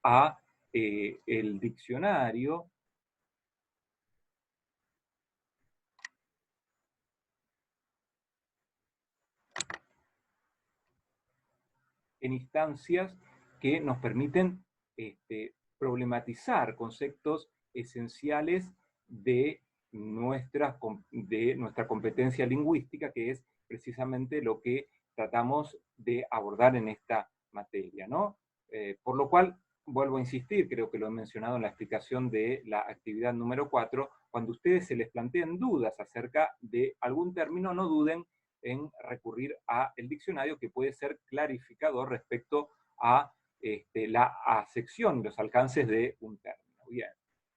a el diccionario en instancias que nos permiten problematizar conceptos esenciales de nuestra competencia lingüística, que es precisamente lo que tratamos de abordar en esta materia, ¿no? Por lo cual, vuelvo a insistir, creo que lo he mencionado en la explicación de la actividad número 4, cuando ustedes se les planteen dudas acerca de algún término, no duden en recurrir al diccionario, que puede ser clarificador respecto a la acepción y los alcances de un término. Bien.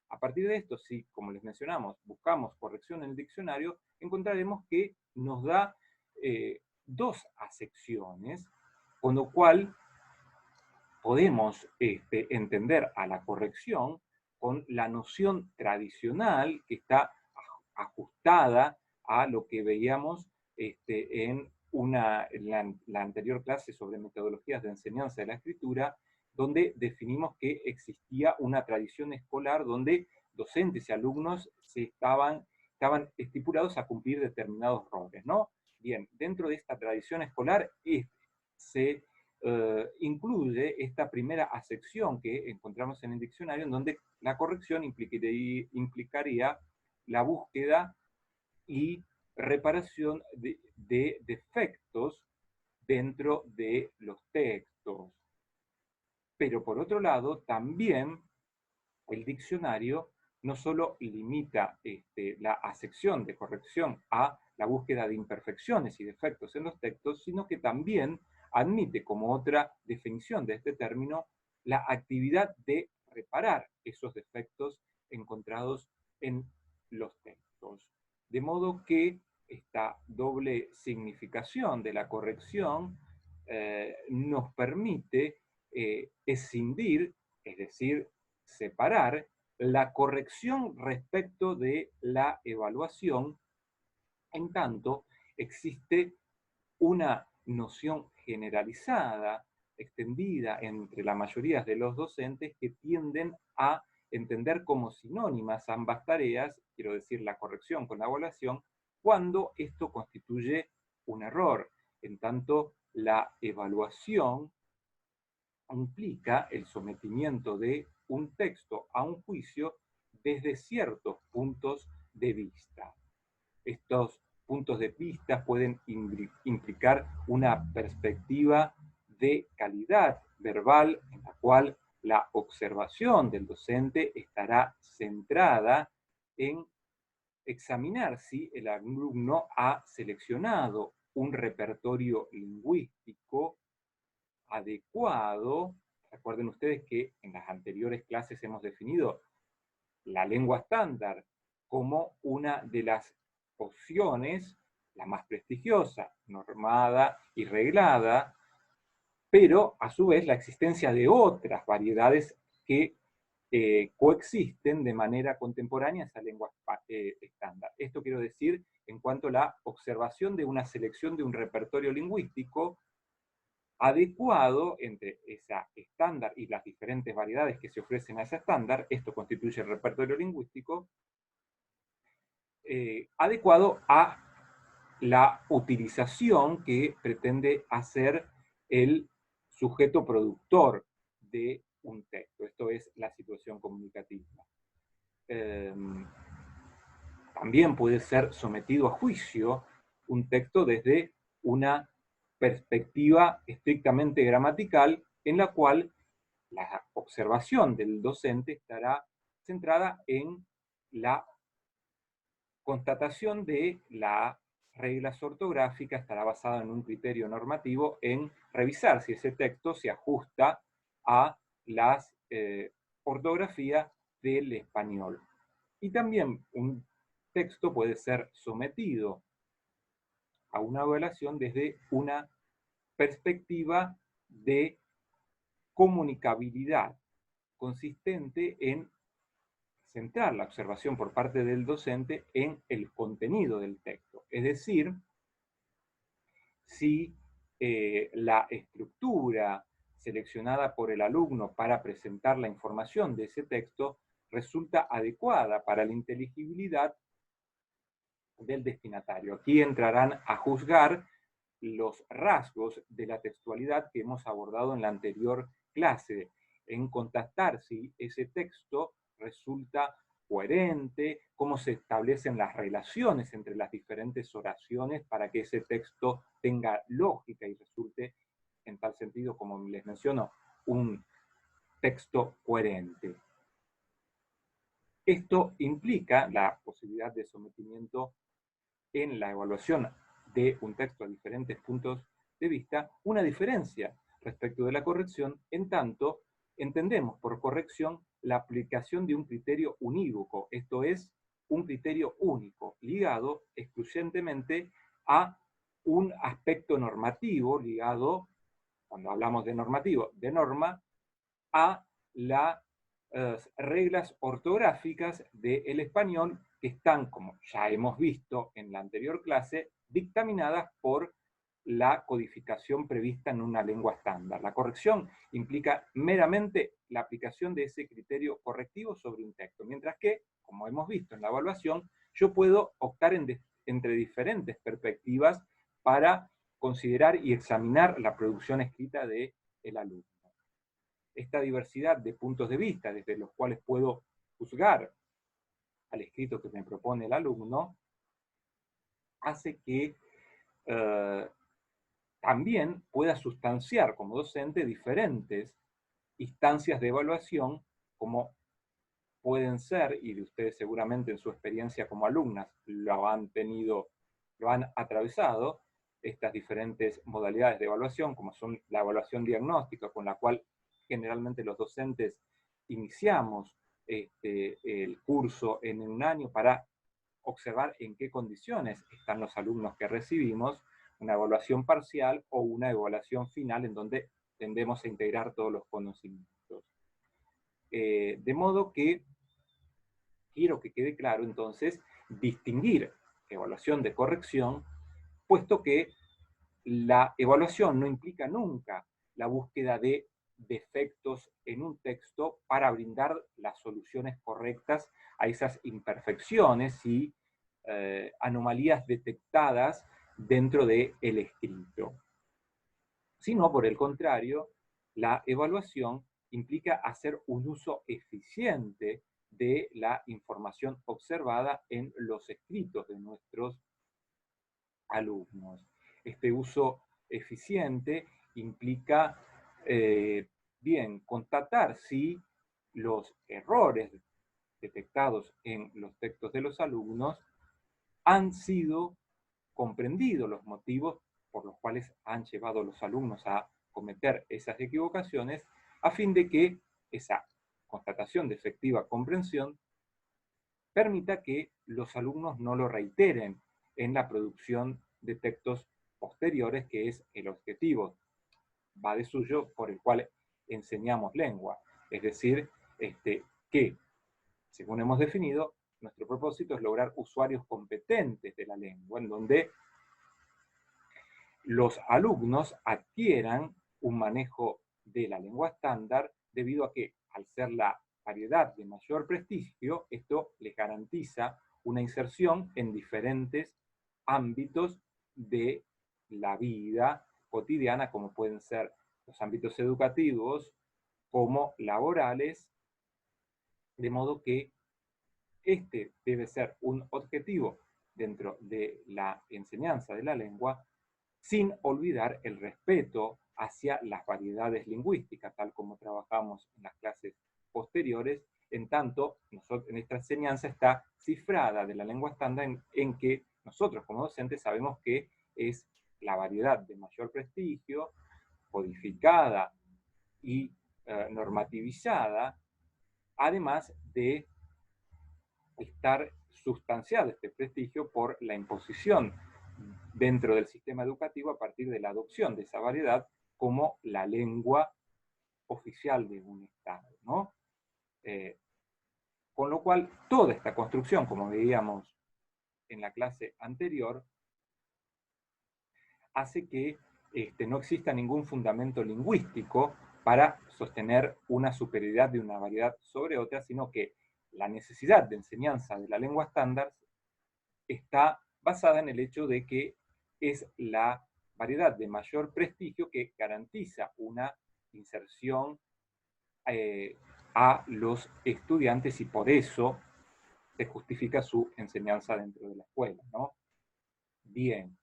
A partir de esto, si, como les mencionamos, buscamos corrección en el diccionario, encontraremos que nos da dos acepciones, con lo cual podemos entender a la corrección con la noción tradicional que está ajustada a lo que veíamos en la anterior clase sobre metodologías de enseñanza de la escritura, donde definimos que existía una tradición escolar donde docentes y alumnos estaban estipulados a cumplir determinados roles, ¿no? Bien, dentro de esta tradición escolar se incluye esta primera acepción que encontramos en el diccionario, en donde la corrección implicaría la búsqueda y reparación de defectos dentro de los textos. Pero por otro lado, también el diccionario no solo limita la acepción de corrección a la búsqueda de imperfecciones y defectos en los textos, sino que también admite como otra definición de este término la actividad de reparar esos defectos encontrados en los textos. De modo que esta doble significación de la corrección nos permite escindir, es decir, separar la corrección respecto de la evaluación, en tanto existe una noción generalizada, extendida entre la mayoría de los docentes, que tienden a entender como sinónimas ambas tareas, quiero decir la corrección con la evaluación, cuando esto constituye un error, en tanto la evaluación implica el sometimiento de un texto a un juicio desde ciertos puntos de vista. Estos puntos de vista pueden implicar una perspectiva de calidad verbal en la cual la observación del docente estará centrada en examinar si el alumno ha seleccionado un repertorio lingüístico adecuado. Recuerden ustedes que en las anteriores clases hemos definido la lengua estándar como una de las opciones, la más prestigiosa, normada y reglada, pero a su vez la existencia de otras variedades que coexisten de manera contemporánea a esa lengua estándar. Esto quiero decir en cuanto a la observación de una selección de un repertorio lingüístico adecuado entre esa estándar y las diferentes variedades que se ofrecen a ese estándar. Esto constituye el repertorio lingüístico, adecuado a la utilización que pretende hacer el sujeto productor de un texto. Esto es la situación comunicativa. También puede ser sometido a juicio un texto desde una perspectiva estrictamente gramatical, en la cual la observación del docente estará centrada en la constatación de las reglas ortográficas, estará basada en un criterio normativo, en revisar si ese texto se ajusta a las ortografía del español. Y también un texto puede ser sometido a una evaluación desde una perspectiva de comunicabilidad, consistente en centrar la observación por parte del docente en el contenido del texto. Es decir, si la estructura, seleccionada por el alumno para presentar la información de ese texto resulta adecuada para la inteligibilidad del destinatario. Aquí entrarán a juzgar los rasgos de la textualidad que hemos abordado en la anterior clase, en contestar si ese texto resulta coherente, cómo se establecen las relaciones entre las diferentes oraciones para que ese texto tenga lógica y resulte, en tal sentido, como les menciono, un texto coherente. Esto implica la posibilidad de sometimiento en la evaluación de un texto a diferentes puntos de vista, una diferencia respecto de la corrección, en tanto entendemos por corrección la aplicación de un criterio unívoco, esto es, un criterio único, ligado exclusivamente a un aspecto normativo, ligado, cuando hablamos de normativo, de norma, a las reglas ortográficas del español que están, como ya hemos visto en la anterior clase, dictaminadas por la codificación prevista en una lengua estándar. La corrección implica meramente la aplicación de ese criterio correctivo sobre un texto, mientras que, como hemos visto en la evaluación, yo puedo optar entre diferentes perspectivas para considerar y examinar la producción escrita del alumno. Esta diversidad de puntos de vista desde los cuales puedo juzgar al escrito que me propone el alumno hace que también pueda sustanciar como docente diferentes instancias de evaluación como pueden ser, y de ustedes seguramente en su experiencia como alumnas lo han atravesado, estas diferentes modalidades de evaluación, como son la evaluación diagnóstica, con la cual generalmente los docentes iniciamos el curso en un año para observar en qué condiciones están los alumnos que recibimos, una evaluación parcial o una evaluación final en donde tendemos a integrar todos los conocimientos. De modo que quiero que quede claro entonces distinguir evaluación de corrección, puesto que la evaluación no implica nunca la búsqueda de defectos en un texto para brindar las soluciones correctas a esas imperfecciones y anomalías detectadas dentro del escrito. Sino, por el contrario, la evaluación implica hacer un uso eficiente de la información observada en los escritos de nuestros alumnos. Este uso eficiente implica, bien, constatar si los errores detectados en los textos de los alumnos han sido comprendidos, los motivos por los cuales han llevado a los alumnos a cometer esas equivocaciones, a fin de que esa constatación de efectiva comprensión permita que los alumnos no lo reiteren en la producción de textos posteriores, que es el objetivo, va de suyo, por el cual enseñamos lengua. Es decir, que, según hemos definido, nuestro propósito es lograr usuarios competentes de la lengua, en donde los alumnos adquieran un manejo de la lengua estándar debido a que, al ser la variedad de mayor prestigio, esto les garantiza una inserción en diferentes ámbitos de la vida cotidiana, como pueden ser los ámbitos educativos, como laborales, de modo que este debe ser un objetivo dentro de la enseñanza de la lengua, sin olvidar el respeto hacia las variedades lingüísticas, tal como trabajamos en las clases posteriores, en tanto nuestra enseñanza está cifrada de la lengua estándar en que nosotros como docentes sabemos que es la variedad de mayor prestigio, codificada y normativizada, además de estar sustanciado este prestigio por la imposición dentro del sistema educativo a partir de la adopción de esa variedad como la lengua oficial de un Estado, ¿no? Con lo cual, toda esta construcción, como veíamos en la clase anterior, hace que no exista ningún fundamento lingüístico para sostener una superioridad de una variedad sobre otra, sino que la necesidad de enseñanza de la lengua estándar está basada en el hecho de que es la variedad de mayor prestigio que garantiza una inserción a los estudiantes y por eso se justifica su enseñanza dentro de la escuela, ¿no? Bien,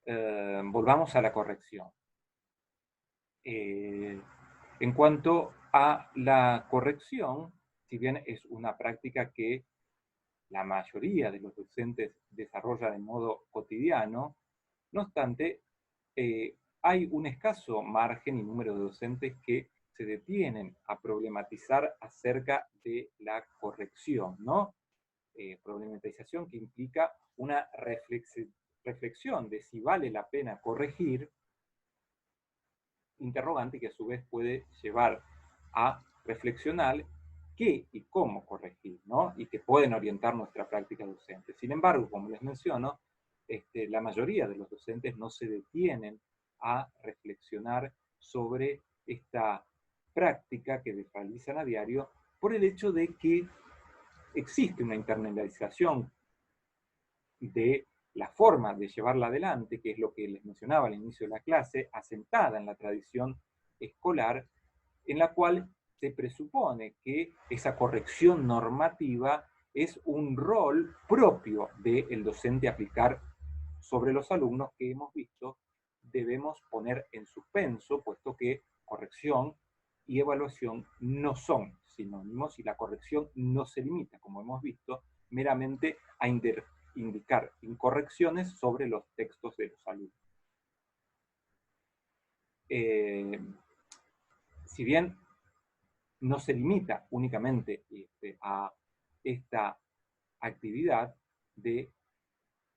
volvamos a la corrección. En cuanto a la corrección, si bien es una práctica que la mayoría de los docentes desarrolla de modo cotidiano, no obstante, hay un escaso margen y número de docentes que se detienen a problematizar acerca de la corrección, ¿no? Problematización que implica una reflexión de si vale la pena corregir, interrogante que a su vez puede llevar a reflexionar qué y cómo corregir, ¿no? Y que pueden orientar nuestra práctica docente. Sin embargo, como les menciono, la mayoría de los docentes no se detienen a reflexionar sobre esta práctica que realizan a diario por el hecho de que existe una internalización de la forma de llevarla adelante, que es lo que les mencionaba al inicio de la clase, asentada en la tradición escolar, en la cual se presupone que esa corrección normativa es un rol propio del docente aplicar sobre los alumnos que hemos visto debemos poner en suspenso, puesto que corrección y evaluación no son sinónimos y la corrección no se limita, como hemos visto, meramente a indicar incorrecciones sobre los textos de los alumnos. Si bien no se limita únicamente a esta actividad de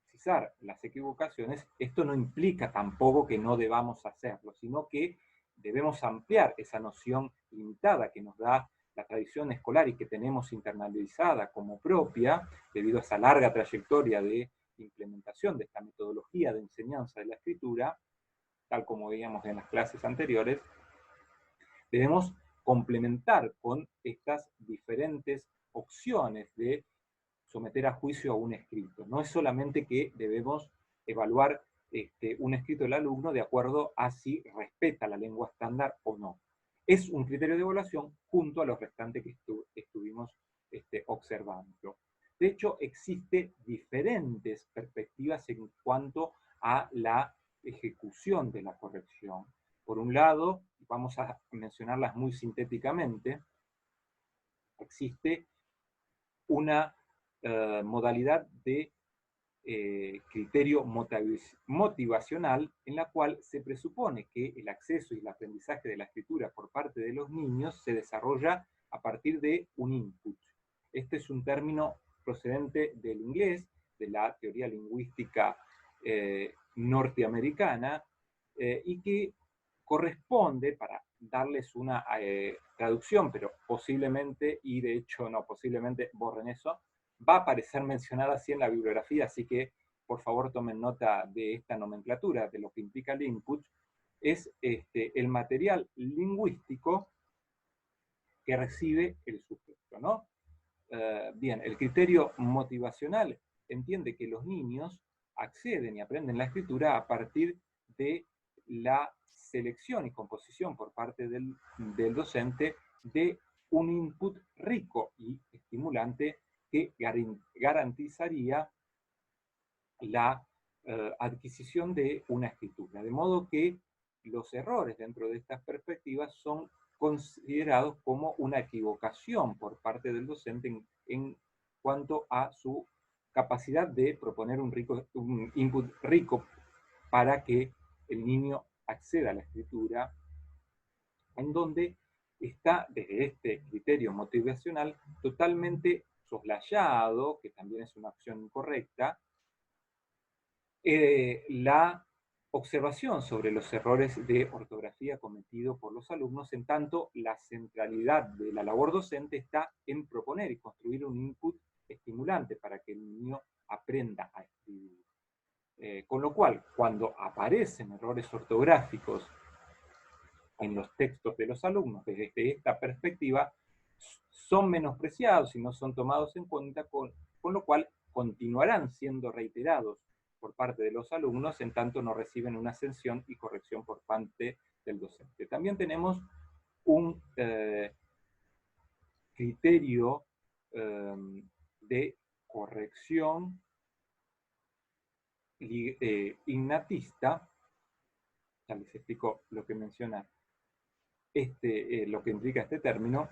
precisar las equivocaciones, esto no implica tampoco que no debamos hacerlo, sino que debemos ampliar esa noción limitada que nos da la tradición escolar y que tenemos internalizada como propia, debido a esa larga trayectoria de implementación de esta metodología de enseñanza de la escritura, tal como veíamos en las clases anteriores, debemos complementar con estas diferentes opciones de someter a juicio a un escrito. No es solamente que debemos evaluar un escrito del alumno de acuerdo a si respeta la lengua estándar o no. Es un criterio de evaluación junto a los restantes que estuvimos observando. De hecho, existen diferentes perspectivas en cuanto a la ejecución de la corrección. Por un lado, vamos a mencionarlas muy sintéticamente, existe una modalidad de criterio motivacional en la cual se presupone que el acceso y el aprendizaje de la escritura por parte de los niños se desarrolla a partir de un input. Este es un término procedente del inglés, de la teoría lingüística norteamericana, y que corresponde, para darles una traducción, pero posiblemente, y de hecho no, posiblemente borren eso, va a aparecer mencionada así en la bibliografía, así que por favor tomen nota de esta nomenclatura, de lo que implica el input, es el material lingüístico que recibe el sujeto, ¿no? Bien, el criterio motivacional entiende que los niños acceden y aprenden la escritura a partir de la selección y composición por parte del docente de un input rico y estimulante que garantizaría la adquisición de una escritura. De modo que los errores dentro de estas perspectivas son considerados como una equivocación por parte del docente en cuanto a su capacidad de proponer un input rico para que el niño acceda a la escritura, en donde está desde este criterio motivacional totalmente soslayado, que también es una opción incorrecta, la observación sobre los errores de ortografía cometidos por los alumnos, en tanto la centralidad de la labor docente está en proponer y construir un input estimulante para que el niño aprenda a escribir. Con lo cual, cuando aparecen errores ortográficos en los textos de los alumnos desde esta perspectiva son menospreciados y no son tomados en cuenta, con lo cual continuarán siendo reiterados por parte de los alumnos en tanto no reciben una ascensión y corrección por parte del docente. También tenemos un criterio de corrección innatista. Ya les explico lo que menciona lo que implica este término,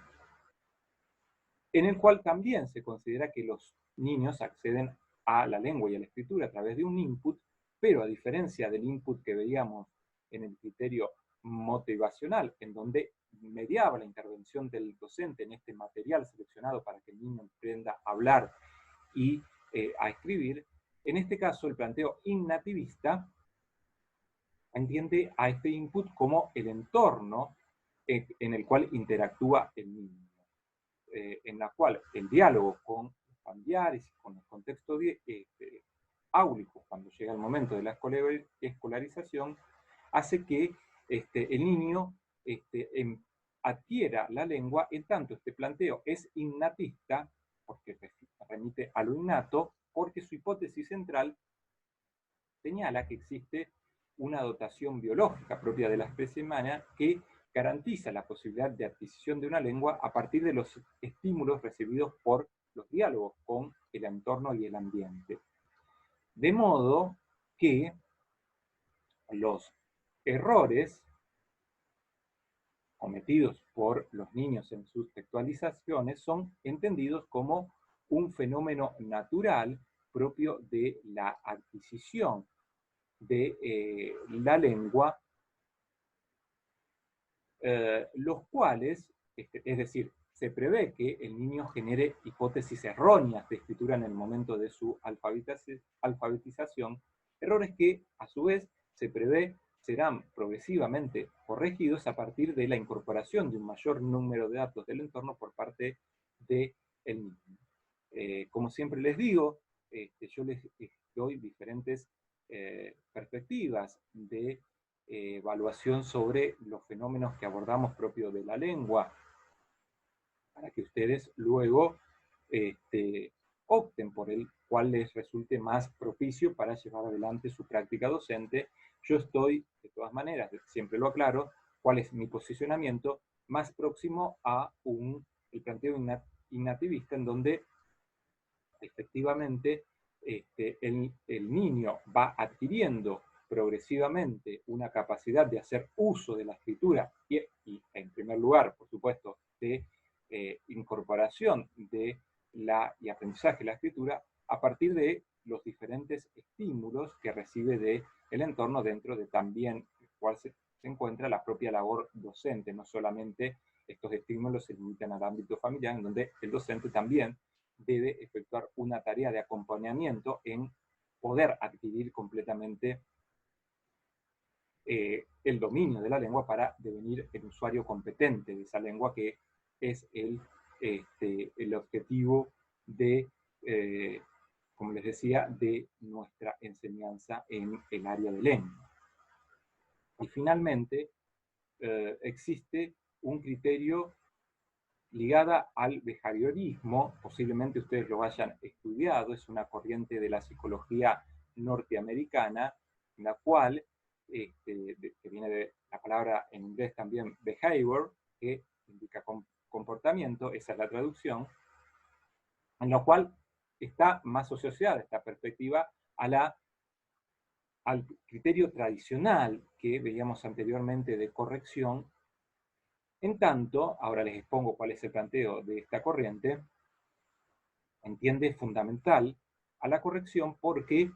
en el cual también se considera que los niños acceden a la lengua y a la escritura a través de un input, pero a diferencia del input que veíamos en el criterio motivacional, en donde mediaba la intervención del docente en este material seleccionado para que el niño aprenda a hablar y a escribir, en este caso el planteo innativista entiende a este input como el entorno en el cual interactúa el niño, en la cual el diálogo con los familiares y con el contexto áulico, cuando llega el momento de la escolarización, hace que el niño adquiera la lengua, en tanto este planteo es innatista, porque remite a lo innato, porque su hipótesis central señala que existe una dotación biológica propia de la especie humana que garantiza la posibilidad de adquisición de una lengua a partir de los estímulos recibidos por los diálogos con el entorno y el ambiente. De modo que los errores cometidos por los niños en sus textualizaciones son entendidos como un fenómeno natural propio de la adquisición de la lengua, los cuales, es decir, se prevé que el niño genere hipótesis erróneas de escritura en el momento de su alfabetización, errores que a su vez se prevé serán progresivamente corregidos a partir de la incorporación de un mayor número de datos del entorno por parte del niño. Como siempre les digo, yo les doy diferentes perspectivas de evaluación sobre los fenómenos que abordamos propios de la lengua, para que ustedes luego opten por el cual les resulte más propicio para llevar adelante su práctica docente. Yo estoy, de todas maneras, siempre lo aclaro, cuál es mi posicionamiento más próximo a el planteo innativista, en donde efectivamente el niño va adquiriendo progresivamente una capacidad de hacer uso de la escritura y en primer lugar, por supuesto, de incorporación y aprendizaje de la escritura a partir de los diferentes estímulos que recibe del entorno, dentro de también el cual se encuentra la propia labor docente. No solamente estos estímulos se limitan al ámbito familiar, en donde el docente también debe efectuar una tarea de acompañamiento en poder adquirir completamente el dominio de la lengua para devenir el usuario competente de esa lengua, que es el objetivo de, como les decía, de nuestra enseñanza en el área de lengua. Y finalmente, existe un criterio ligada al behaviorismo, posiblemente ustedes lo hayan estudiado, es una corriente de la psicología norteamericana, en la cual, que viene de la palabra en inglés también behavior, que indica comportamiento, esa es la traducción, en la cual está más asociada esta perspectiva al criterio tradicional que veíamos anteriormente de corrección. En tanto, ahora les expongo cuál es el planteo de esta corriente, entiende fundamental a la corrección porque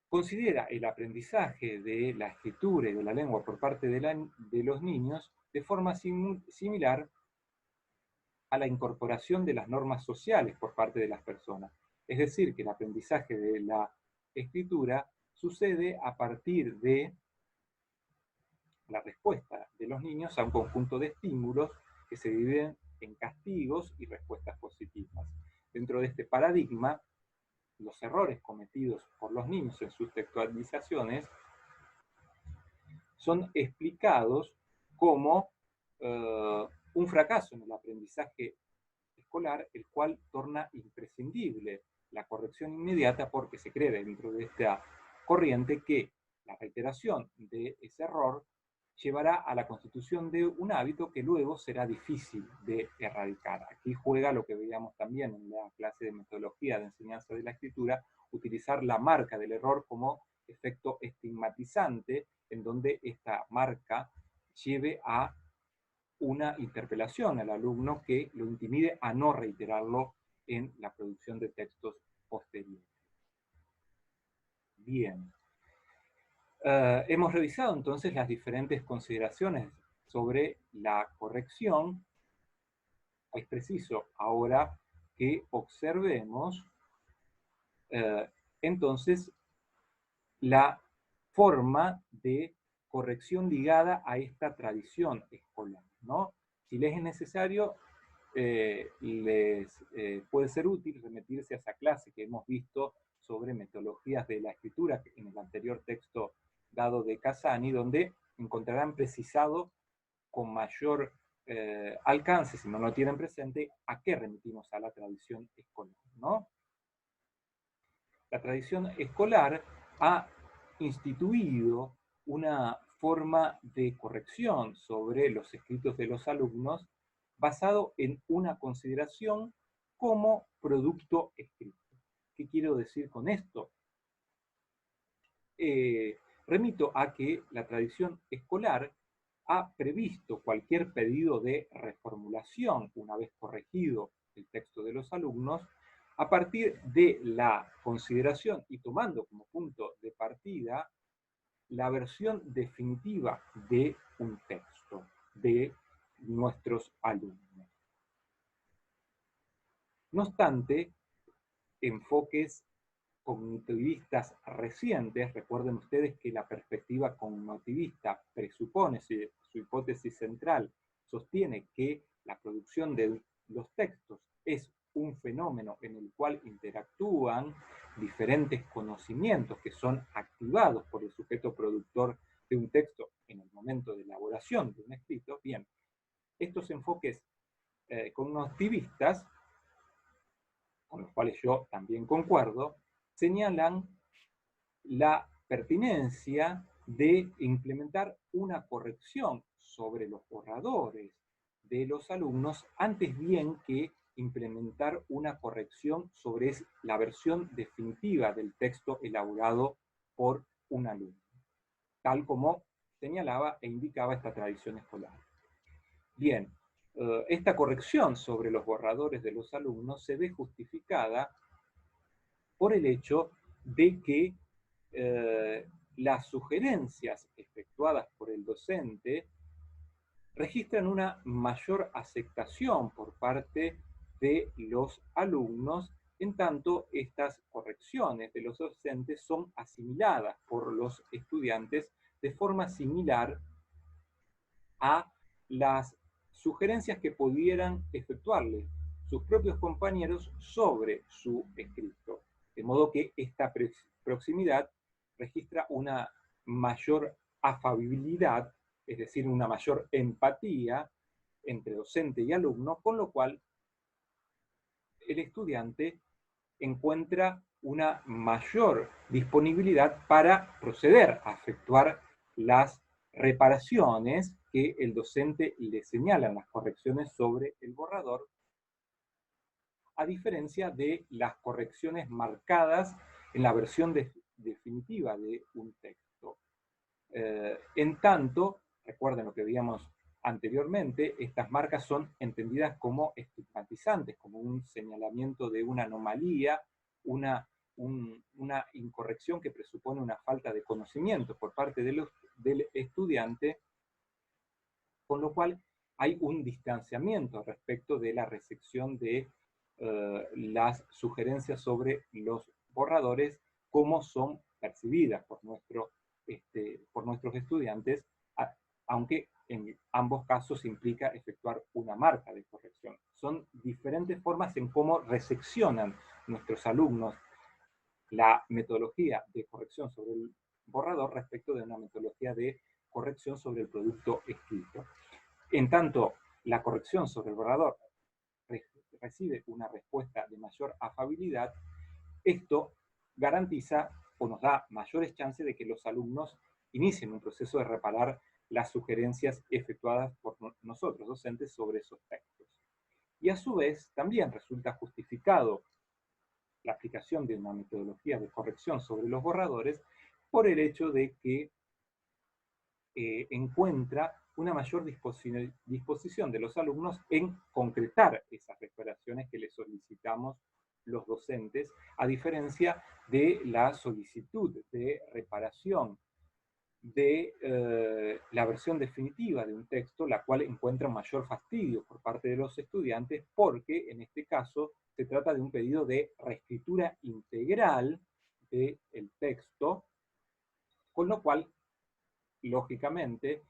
considera el aprendizaje de la escritura y de la lengua por parte de los niños de forma similar a la incorporación de las normas sociales por parte de las personas. Es decir, que el aprendizaje de la escritura sucede a partir de la respuesta de los niños a un conjunto de estímulos que se dividen en castigos y respuestas positivas. Dentro de este paradigma, los errores cometidos por los niños en sus textualizaciones son explicados como un fracaso en el aprendizaje escolar, el cual torna imprescindible la corrección inmediata porque se cree dentro de esta corriente que la reiteración de ese error llevará a la constitución de un hábito que luego será difícil de erradicar. Aquí juega lo que veíamos también en la clase de metodología de enseñanza de la escritura, utilizar la marca del error como efecto estigmatizante, en donde esta marca lleve a una interpelación al alumno que lo intimide a no reiterarlo en la producción de textos posteriores. Bien. Hemos revisado entonces las diferentes consideraciones sobre la corrección. Es preciso ahora que observemos entonces la forma de corrección ligada a esta tradición escolar, ¿no? Si les es necesario, puede ser útil remitirse a esa clase que hemos visto sobre metodologías de la escritura en el anterior texto dado de Casani, donde encontrarán precisado con mayor alcance, si no lo tienen presente, a qué remitimos a la tradición escolar, ¿no? La tradición escolar ha instituido una forma de corrección sobre los escritos de los alumnos basado en una consideración como producto escrito. ¿Qué quiero decir con esto? Remito a que la tradición escolar ha previsto cualquier pedido de reformulación una vez corregido el texto de los alumnos a partir de la consideración y tomando como punto de partida la versión definitiva de un texto de nuestros alumnos. No obstante, enfoques cognitivistas recientes, recuerden ustedes que la perspectiva cognitivista presupone, su hipótesis central sostiene que la producción de los textos es un fenómeno en el cual interactúan diferentes conocimientos que son activados por el sujeto productor de un texto en el momento de elaboración de un escrito. Bien, estos enfoques cognitivistas, con los cuales yo también concuerdo, señalan la pertinencia de implementar una corrección sobre los borradores de los alumnos antes bien que implementar una corrección sobre la versión definitiva del texto elaborado por un alumno, tal como señalaba e indicaba esta tradición escolar. Bien, esta corrección sobre los borradores de los alumnos se ve justificada por el hecho de que las sugerencias efectuadas por el docente registran una mayor aceptación por parte de los alumnos, en tanto estas correcciones de los docentes son asimiladas por los estudiantes de forma similar a las sugerencias que pudieran efectuarle sus propios compañeros sobre su escrito. De modo que esta proximidad registra una mayor afabilidad, es decir, una mayor empatía entre docente y alumno, con lo cual el estudiante encuentra una mayor disponibilidad para proceder a efectuar las reparaciones que el docente le señala en las correcciones sobre el borrador, a diferencia de las correcciones marcadas en la versión definitiva de un texto. En tanto, recuerden lo que veíamos anteriormente, estas marcas son entendidas como estigmatizantes, como un señalamiento de una anomalía, una incorrección que presupone una falta de conocimiento por parte del estudiante, con lo cual hay un distanciamiento respecto de la recepción de las sugerencias sobre los borradores, cómo son percibidas por nuestros estudiantes, aunque en ambos casos implica efectuar una marca de corrección. Son diferentes formas en cómo recepcionan nuestros alumnos la metodología de corrección sobre el borrador respecto de una metodología de corrección sobre el producto escrito. En tanto, la corrección sobre el borrador recibe una respuesta de mayor afabilidad, esto garantiza o nos da mayores chances de que los alumnos inicien un proceso de reparar las sugerencias efectuadas por nosotros, docentes, sobre esos textos. Y a su vez, también resulta justificado la aplicación de una metodología de corrección sobre los borradores por el hecho de que encuentra una mayor disposición de los alumnos en concretar esas reparaciones que les solicitamos los docentes, a diferencia de la solicitud de reparación de la versión definitiva de un texto, la cual encuentra un mayor fastidio por parte de los estudiantes, porque en este caso se trata de un pedido de reescritura integral del texto, con lo cual, lógicamente,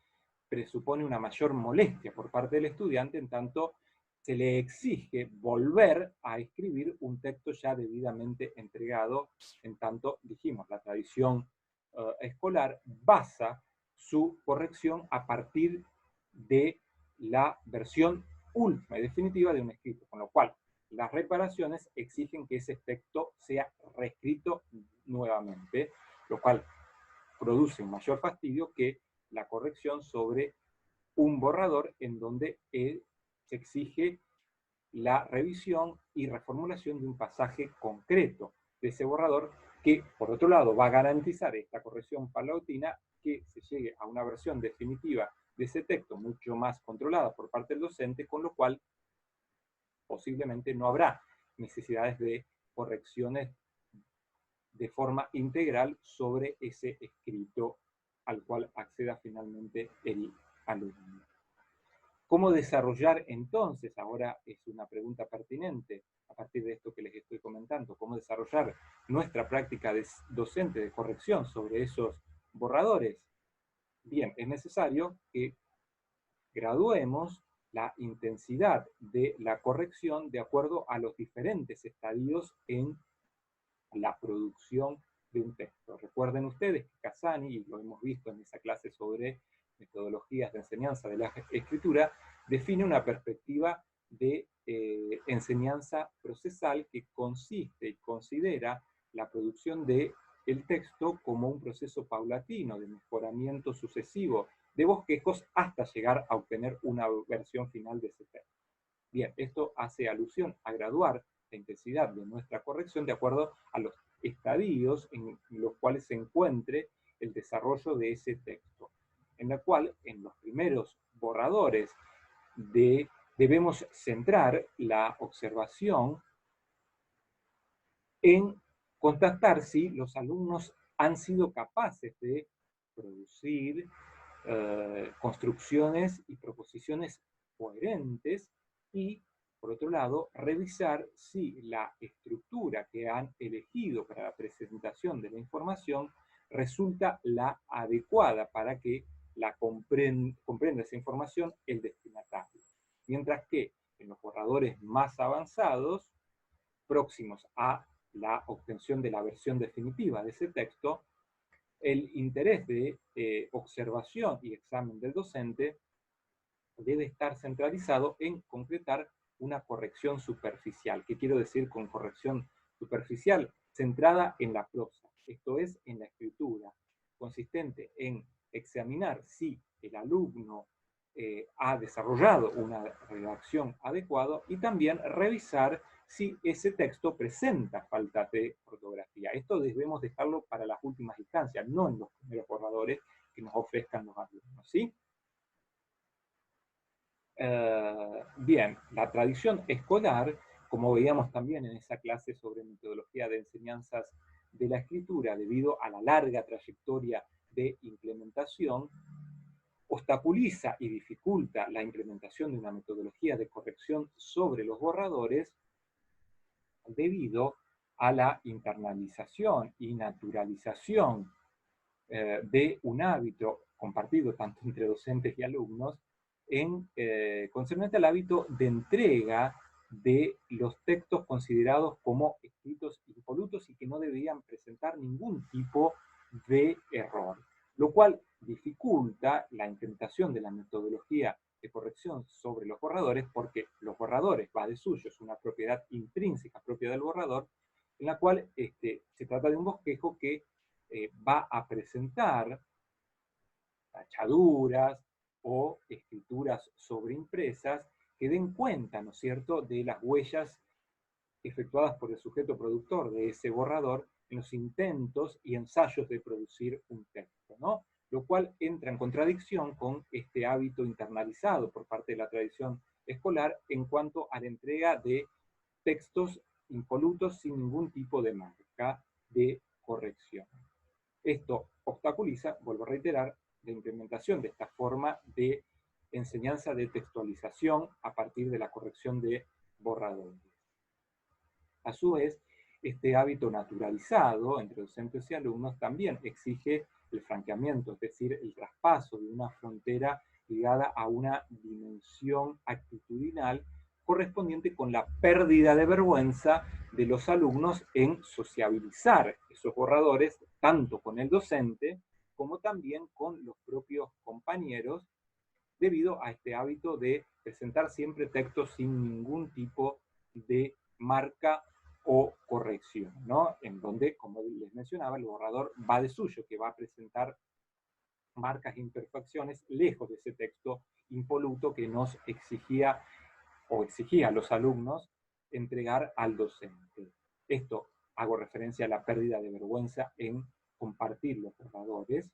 presupone una mayor molestia por parte del estudiante, en tanto se le exige volver a escribir un texto ya debidamente entregado, en tanto, dijimos, la tradición escolar basa su corrección a partir de la versión última y definitiva de un escrito, con lo cual las reparaciones exigen que ese texto sea reescrito nuevamente, lo cual produce un mayor fastidio que la corrección sobre un borrador en donde se exige la revisión y reformulación de un pasaje concreto de ese borrador que, por otro lado, va a garantizar esta corrección paulatina, que se llegue a una versión definitiva de ese texto mucho más controlada por parte del docente, con lo cual posiblemente no habrá necesidades de correcciones de forma integral sobre ese escrito al cual acceda finalmente el alumno. ¿Cómo desarrollar entonces? Ahora es una pregunta pertinente a partir de esto que les estoy comentando. ¿Cómo desarrollar nuestra práctica docente de corrección sobre esos borradores? Bien, es necesario que graduemos la intensidad de la corrección de acuerdo a los diferentes estadios en la producción de un texto. Recuerden ustedes que Casani, y lo hemos visto en esa clase sobre metodologías de enseñanza de la escritura, define una perspectiva de enseñanza procesal que consiste y considera la producción del texto como un proceso paulatino de mejoramiento sucesivo de bosquejos hasta llegar a obtener una versión final de ese texto. Bien, esto hace alusión a graduar la intensidad de nuestra corrección de acuerdo a los estadios en los cuales se encuentre el desarrollo de ese texto, en la cual en los primeros borradores debemos centrar la observación en constatar si los alumnos han sido capaces de producir construcciones y proposiciones coherentes y, por otro lado, revisar si la estructura que han elegido para la presentación de la información resulta la adecuada para que la comprenda esa información el destinatario. Mientras que en los borradores más avanzados, próximos a la obtención de la versión definitiva de ese texto, el interés de observación y examen del docente debe estar centralizado en concretar una corrección superficial. ¿Qué quiero decir con corrección superficial? Centrada en la prosa, esto es, en la escritura, consistente en examinar si el alumno ha desarrollado una redacción adecuada y también revisar si ese texto presenta faltas de ortografía. Esto debemos dejarlo para las últimas instancias, no en los primeros borradores que nos ofrezcan los alumnos, ¿sí? Bien, la tradición escolar, como veíamos también en esa clase sobre metodología de enseñanzas de la escritura, debido a la larga trayectoria de implementación, obstaculiza y dificulta la implementación de una metodología de corrección sobre los borradores debido a la internalización y naturalización de un hábito compartido tanto entre docentes y alumnos concerniente al hábito de entrega de los textos considerados como escritos impolutos y que no deberían presentar ningún tipo de error. lo cual dificulta la implementación de la metodología de corrección sobre los borradores, porque los borradores, va de suyo, es una propiedad intrínseca propia del borrador, en la cual se trata de un bosquejo que va a presentar tachaduras o escrituras sobreimpresas que den cuenta, ¿no es cierto?, de las huellas efectuadas por el sujeto productor de ese borrador en los intentos y ensayos de producir un texto, ¿no? Lo cual entra en contradicción con este hábito internalizado por parte de la tradición escolar en cuanto a la entrega de textos impolutos sin ningún tipo de marca de corrección. Esto obstaculiza, vuelvo a reiterar, la implementación de esta forma de enseñanza de textualización a partir de la corrección de borradores. A su vez, este hábito naturalizado entre docentes y alumnos también exige el franqueamiento, es decir, el traspaso de una frontera ligada a una dimensión actitudinal correspondiente con la pérdida de vergüenza de los alumnos en sociabilizar esos borradores, tanto con el docente como también con los propios compañeros, debido a este hábito de presentar siempre textos sin ningún tipo de marca o corrección, ¿no? En donde, como les mencionaba, el borrador va de suyo, que va a presentar marcas e imperfecciones lejos de ese texto impoluto que nos exigía o exigía a los alumnos entregar al docente. Esto hago referencia a la pérdida de vergüenza en compartir los borradores,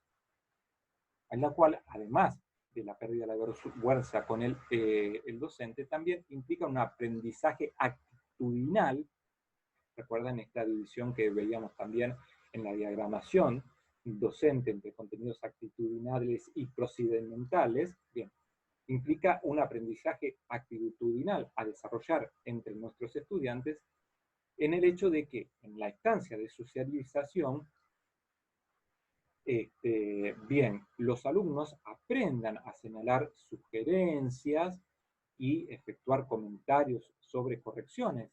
en la cual, además de la pérdida de la vergüenza con el docente, también implica un aprendizaje actitudinal. Recuerden esta división que veíamos también en la diagramación docente entre contenidos actitudinales y procedimentales. Bien, implica un aprendizaje actitudinal a desarrollar entre nuestros estudiantes en el hecho de que en la instancia de socialización, bien, los alumnos aprendan a señalar sugerencias y efectuar comentarios sobre correcciones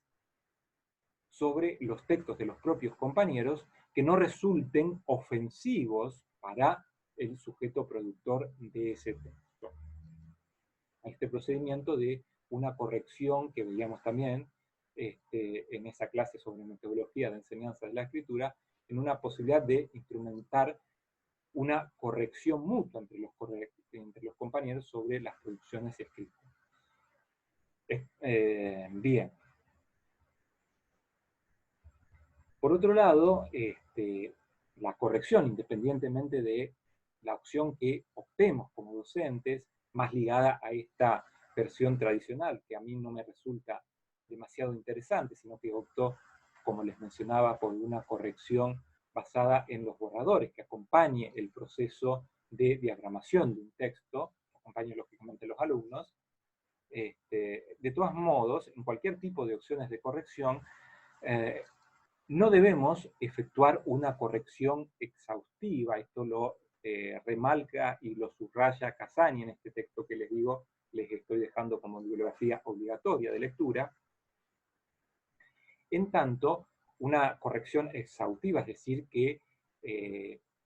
sobre los textos de los propios compañeros que no resulten ofensivos para el sujeto productor de ese texto. Este procedimiento de una corrección que veíamos también en esa clase sobre metodología de enseñanza de la escritura, en una posibilidad de instrumentar una corrección mutua entre los compañeros sobre las producciones escritas. Bien. Por otro lado, la corrección, independientemente de la opción que optemos como docentes, más ligada a esta versión tradicional, que a mí no me resulta demasiado interesante, sino que opto, como les mencionaba, por una corrección basada en los borradores, que acompañe el proceso de diagramación de un texto, que acompañe lógicamente a los alumnos. De todos modos, en cualquier tipo de opciones de corrección, no debemos efectuar una corrección exhaustiva. Esto lo remarca y lo subraya Casani en este texto que les digo, les estoy dejando como bibliografía obligatoria de lectura. En tanto, una corrección exhaustiva, es decir, que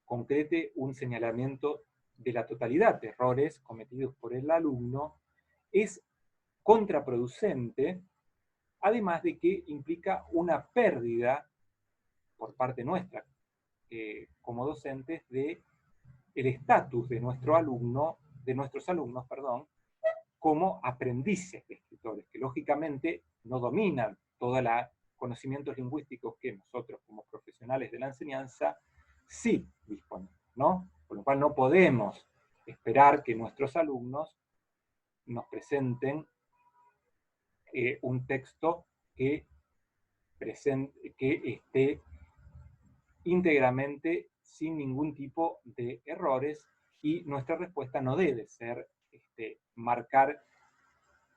concrete un señalamiento de la totalidad de errores cometidos por el alumno, es contraproducente, además de que implica una pérdida por parte nuestra como docentes de el estatus de nuestro alumno, de nuestros alumnos, perdón, como aprendices de escritores, que lógicamente no dominan todos los conocimientos lingüísticos que nosotros como profesionales de la enseñanza sí disponemos, ¿no? Por lo cual no podemos esperar que nuestros alumnos nos presenten un texto que esté íntegramente sin ningún tipo de errores, y nuestra respuesta no debe ser marcar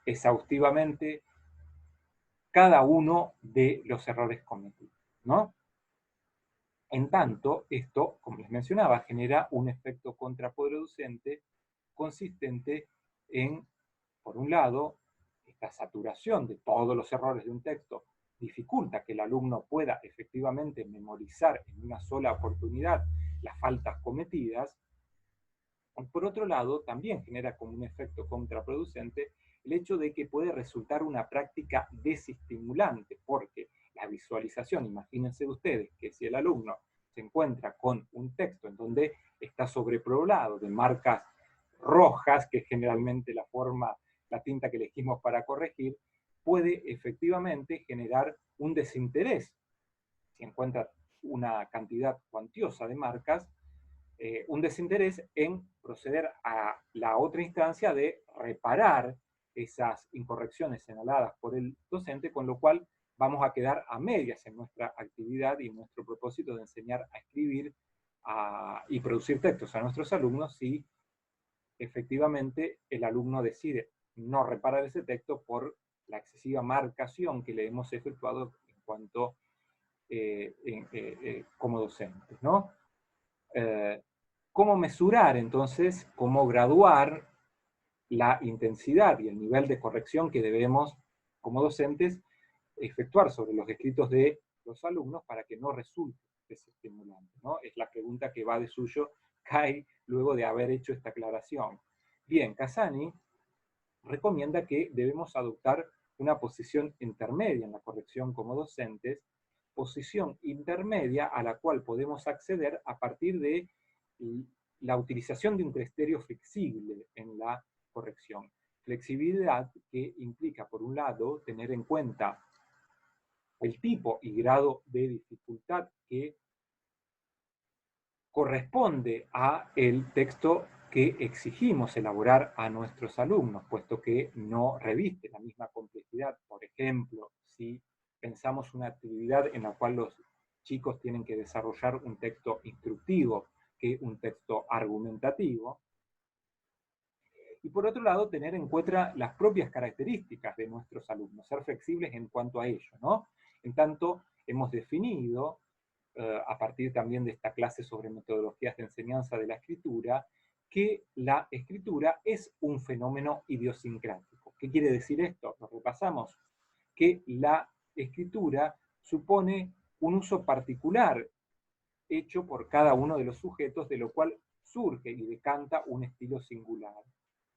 exhaustivamente cada uno de los errores cometidos, ¿no? En tanto, esto, como les mencionaba, genera un efecto contraproducente consistente en, por un lado, esta saturación de todos los errores de un texto dificulta que el alumno pueda efectivamente memorizar en una sola oportunidad las faltas cometidas, Por otro lado, también genera como un efecto contraproducente el hecho de que puede resultar una práctica desestimulante, porque la visualización, imagínense ustedes que si el alumno se encuentra con un texto en donde está sobrepoblado de marcas rojas, que es generalmente la tinta que elegimos para corregir, puede efectivamente generar un desinterés. Si encuentra una cantidad cuantiosa de marcas, un desinterés en proceder a la otra instancia de reparar esas incorrecciones señaladas por el docente, con lo cual vamos a quedar a medias en nuestra actividad y en nuestro propósito de enseñar a escribir y producir textos a nuestros alumnos si efectivamente el alumno decide no reparar ese texto por la excesiva marcación que le hemos efectuado en cuanto como docentes, ¿no? ¿Cómo mesurar entonces, cómo graduar la intensidad y el nivel de corrección que debemos, como docentes, efectuar sobre los escritos de los alumnos para que no resulte desestimulante, ¿no? Es la pregunta que va de suyo Kai luego de haber hecho esta aclaración. Bien, Casani recomienda que debemos adoptar una posición intermedia en la corrección como docentes, posición intermedia a la cual podemos acceder a partir de la utilización de un criterio flexible en la corrección. Flexibilidad que implica, por un lado, tener en cuenta el tipo y grado de dificultad que corresponde a el texto que exigimos elaborar a nuestros alumnos, puesto que no reviste la misma complejidad. Por ejemplo, si pensamos una actividad en la cual los chicos tienen que desarrollar un texto instructivo que un texto argumentativo, y por otro lado, tener en cuenta las propias características de nuestros alumnos, ser flexibles en cuanto a ello, ¿no? En tanto, hemos definido a partir también de esta clase sobre metodologías de enseñanza de la escritura, que la escritura es un fenómeno idiosincrático. ¿Qué quiere decir esto? Lo repasamos. Que la escritura supone un uso particular hecho por cada uno de los sujetos, de lo cual surge y decanta un estilo singular.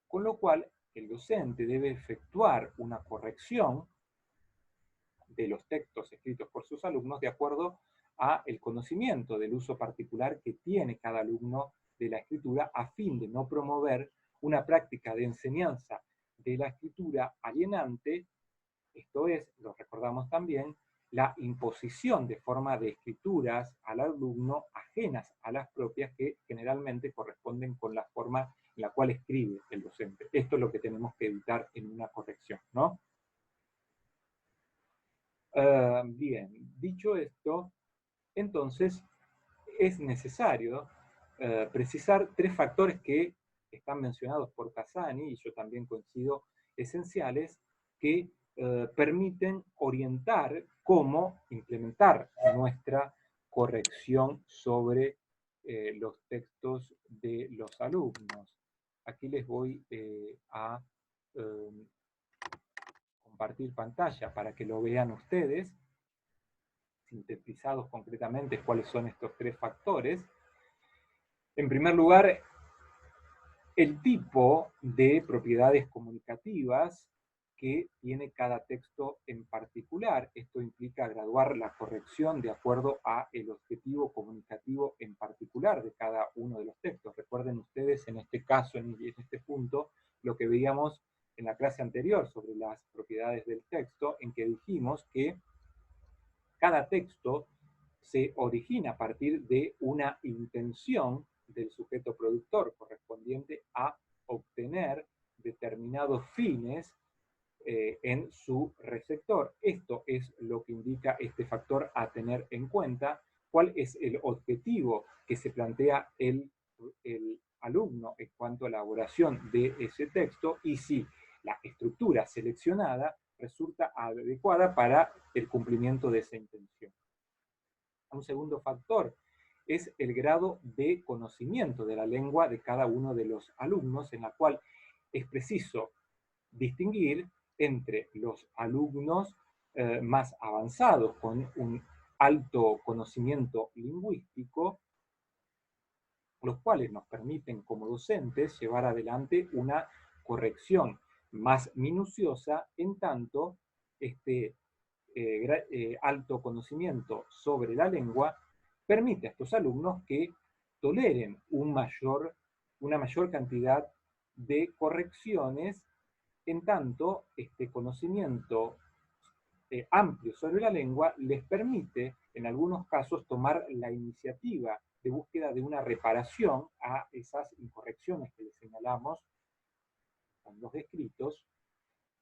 Con lo cual, el docente debe efectuar una corrección de los textos escritos por sus alumnos de acuerdo a el conocimiento del uso particular que tiene cada alumno de la escritura, a fin de no promover una práctica de enseñanza de la escritura alienante, esto es, lo recordamos también, la imposición de forma de escrituras al alumno ajenas a las propias que generalmente corresponden con la forma en la cual escribe el docente. Esto es lo que tenemos que evitar en una corrección, ¿no? Bien, dicho esto, entonces es necesario precisar tres factores que están mencionados por Casani, y yo también coincido, esenciales, que permiten orientar cómo implementar nuestra corrección sobre los textos de los alumnos. Aquí les voy a compartir pantalla para que lo vean ustedes, sintetizados concretamente cuáles son estos tres factores. En primer lugar, el tipo de propiedades comunicativas que tiene cada texto en particular. Esto implica graduar la corrección de acuerdo a el objetivo comunicativo en particular de cada uno de los textos. Recuerden ustedes en este caso, en este punto, lo que veíamos en la clase anterior sobre las propiedades del texto, en que dijimos que cada texto se origina a partir de una intención del sujeto productor correspondiente a obtener determinados fines en su receptor. Esto es lo que indica este factor a tener en cuenta, cuál es el objetivo que se plantea el alumno en cuanto a la elaboración de ese texto y si la estructura seleccionada resulta adecuada para el cumplimiento de esa intención. Un segundo factor es el grado de conocimiento de la lengua de cada uno de los alumnos, en la cual es preciso distinguir entre los alumnos más avanzados con un alto conocimiento lingüístico los cuales nos permiten como docentes llevar adelante una corrección más minuciosa, en tanto este alto conocimiento sobre la lengua permite a estos alumnos que toleren una mayor cantidad de correcciones, en tanto este conocimiento amplio sobre la lengua les permite, en algunos casos, tomar la iniciativa de búsqueda de una reparación a esas incorrecciones que les señalamos con los escritos,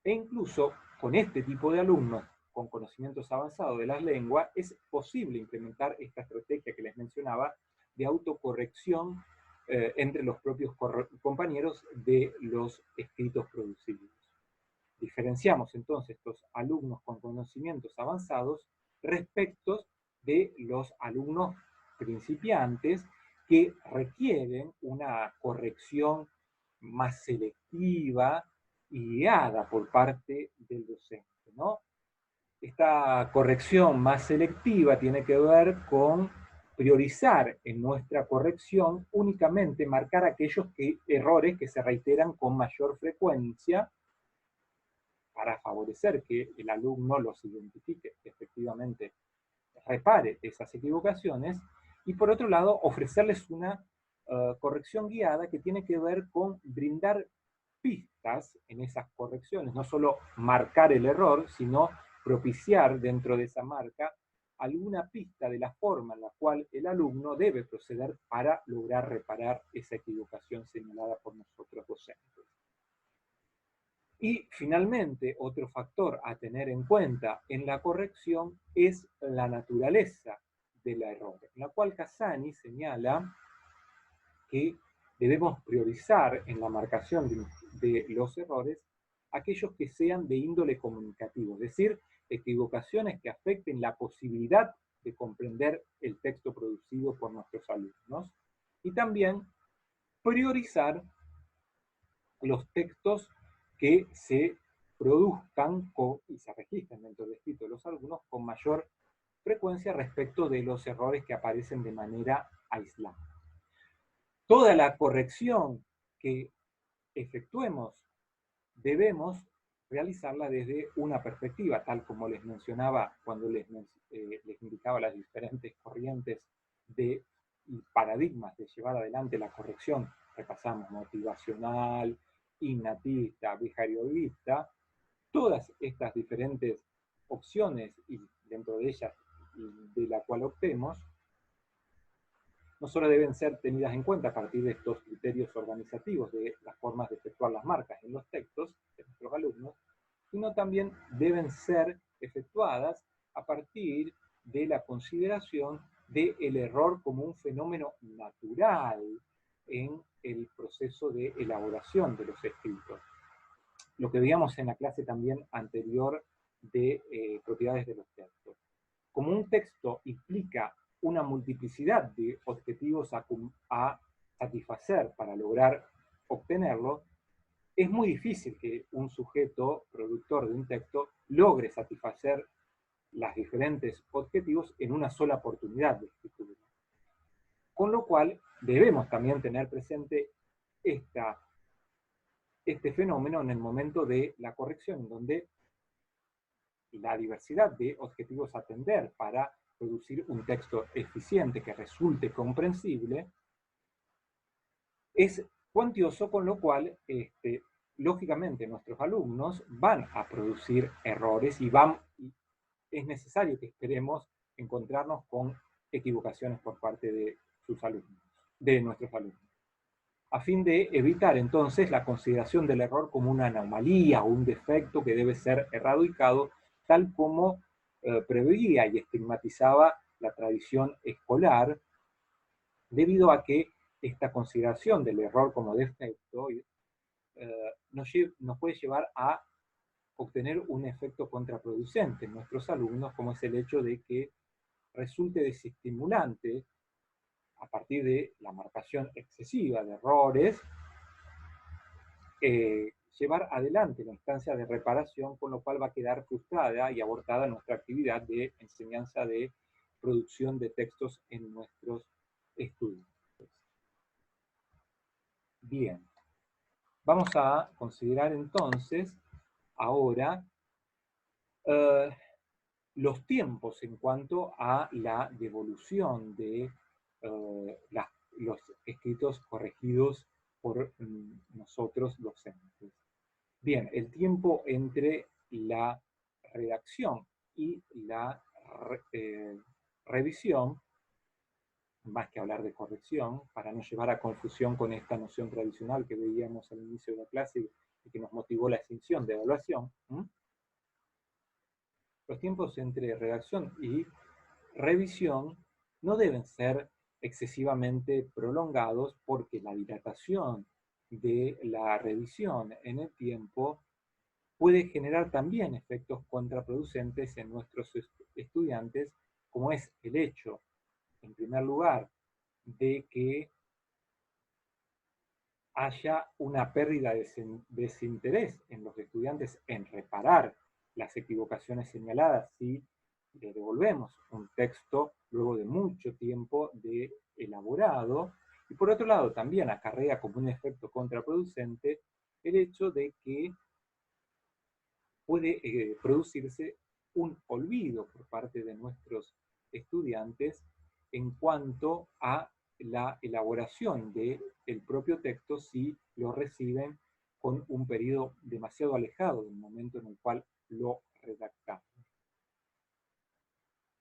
e incluso con este tipo de alumnos con conocimientos avanzados de las lenguas, es posible implementar esta estrategia que les mencionaba de autocorrección entre los propios compañeros de los escritos producidos. Diferenciamos entonces estos alumnos con conocimientos avanzados respecto de los alumnos principiantes que requieren una corrección más selectiva y guiada por parte del docente, ¿no? Esta corrección más selectiva tiene que ver con priorizar en nuestra corrección únicamente marcar aquellos errores que se reiteran con mayor frecuencia para favorecer que el alumno los identifique, que efectivamente repare esas equivocaciones, y por otro lado ofrecerles una corrección guiada que tiene que ver con brindar pistas en esas correcciones, no solo marcar el error, sino propiciar dentro de esa marca alguna pista de la forma en la cual el alumno debe proceder para lograr reparar esa equivocación señalada por nosotros docentes. Y finalmente, otro factor a tener en cuenta en la corrección es la naturaleza del error, en la cual Cassani señala que debemos priorizar en la marcación de los errores aquellos que sean de índole comunicativo, es decir, equivocaciones que afecten la posibilidad de comprender el texto producido por nuestros alumnos, y también priorizar los textos que se produzcan y se registren dentro del escrito de los alumnos con mayor frecuencia respecto de los errores que aparecen de manera aislada. Toda la corrección que efectuemos debemos realizarla desde una perspectiva, tal como les mencionaba cuando les indicaba las diferentes corrientes de paradigmas de llevar adelante la corrección. Repasamos motivacional, innatista, behaviorista, todas estas diferentes opciones y dentro de ellas de la cual optemos, no solo deben ser tenidas en cuenta a partir de estos criterios organizativos de las formas de efectuar las marcas en los textos de nuestros alumnos, sino también deben ser efectuadas a partir de la consideración del error como un fenómeno natural en el proceso de elaboración de los escritos. Lo que veíamos en la clase también anterior de propiedades de los textos. Como un texto implica una multiplicidad de objetivos a satisfacer para lograr obtenerlo, es muy difícil que un sujeto productor de un texto logre satisfacer los diferentes objetivos en una sola oportunidad de escritura. Con lo cual, debemos también tener presente este fenómeno en el momento de la corrección, donde la diversidad de objetivos a atender para producir un texto eficiente que resulte comprensible es cuantioso, con lo cual lógicamente nuestros alumnos van a producir errores y es necesario que esperemos encontrarnos con equivocaciones por parte de sus alumnos, de nuestros alumnos, a fin de evitar entonces la consideración del error como una anomalía o un defecto que debe ser erradicado, tal como preveía y estigmatizaba la tradición escolar, debido a que esta consideración del error como defecto nos puede llevar a obtener un efecto contraproducente en nuestros alumnos, como es el hecho de que resulte desestimulante, a partir de la marcación excesiva de errores, llevar adelante la instancia de reparación, con lo cual va a quedar frustrada y abortada nuestra actividad de enseñanza de producción de textos en nuestros estudios. Bien, vamos a considerar entonces ahora eh, los tiempos en cuanto a la devolución de los escritos corregidos por nosotros docentes. Bien, el tiempo entre la redacción y la revisión, más que hablar de corrección, para no llevar a confusión con esta noción tradicional que veíamos al inicio de la clase y que nos motivó la extinción de evaluación. Los tiempos entre redacción y revisión no deben ser excesivamente prolongados porque la dilatación de la revisión en el tiempo puede generar también efectos contraproducentes en nuestros estudiantes, como es el hecho, en primer lugar, de que haya una pérdida de desinterés en los estudiantes en reparar las equivocaciones señaladas si le devolvemos un texto luego de mucho tiempo de elaborado. Y por otro lado, también acarrea como un efecto contraproducente el hecho de que puede producirse un olvido por parte de nuestros estudiantes en cuanto a la elaboración del propio texto si lo reciben con un periodo demasiado alejado del momento en el cual lo redactamos.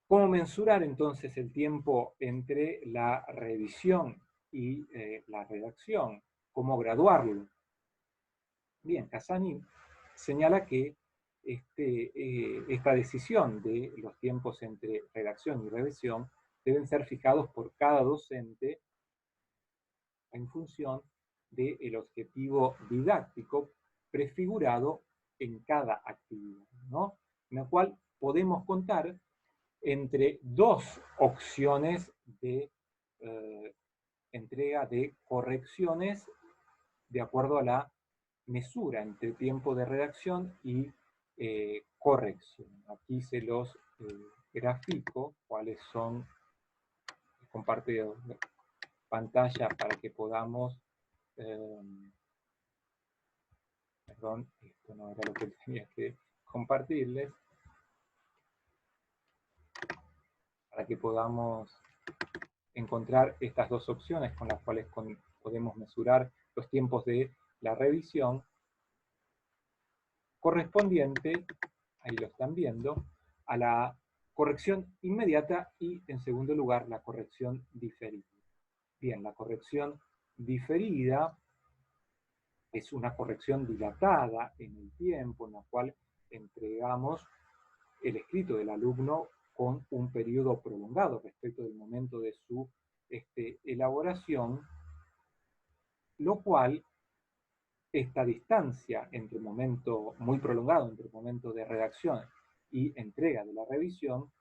¿Cómo mensurar entonces el tiempo entre la revisión y la redacción? ¿Cómo graduarlo? Bien, Casani señala que esta decisión de los tiempos entre redacción y revisión deben ser fijados por cada docente en función del objetivo didáctico prefigurado en cada actividad, ¿no? En la cual podemos contar entre dos opciones de entrega de correcciones de acuerdo a la mesura entre tiempo de redacción y corrección. Aquí se los grafico, cuáles son, comparto pantalla para que podamos, perdón, esto no era lo que tenía que compartirles, para que podamos encontrar estas dos opciones con las cuales podemos mesurar los tiempos de la revisión correspondiente, ahí lo están viendo, a la corrección inmediata y, en segundo lugar, la corrección diferida. Bien, la corrección diferida es una corrección dilatada en el tiempo, en la cual entregamos el escrito del alumno con un periodo prolongado respecto del momento de su elaboración, lo cual esta distancia entre el momento muy prolongado, entre el momento de redacción y entrega de la revisión,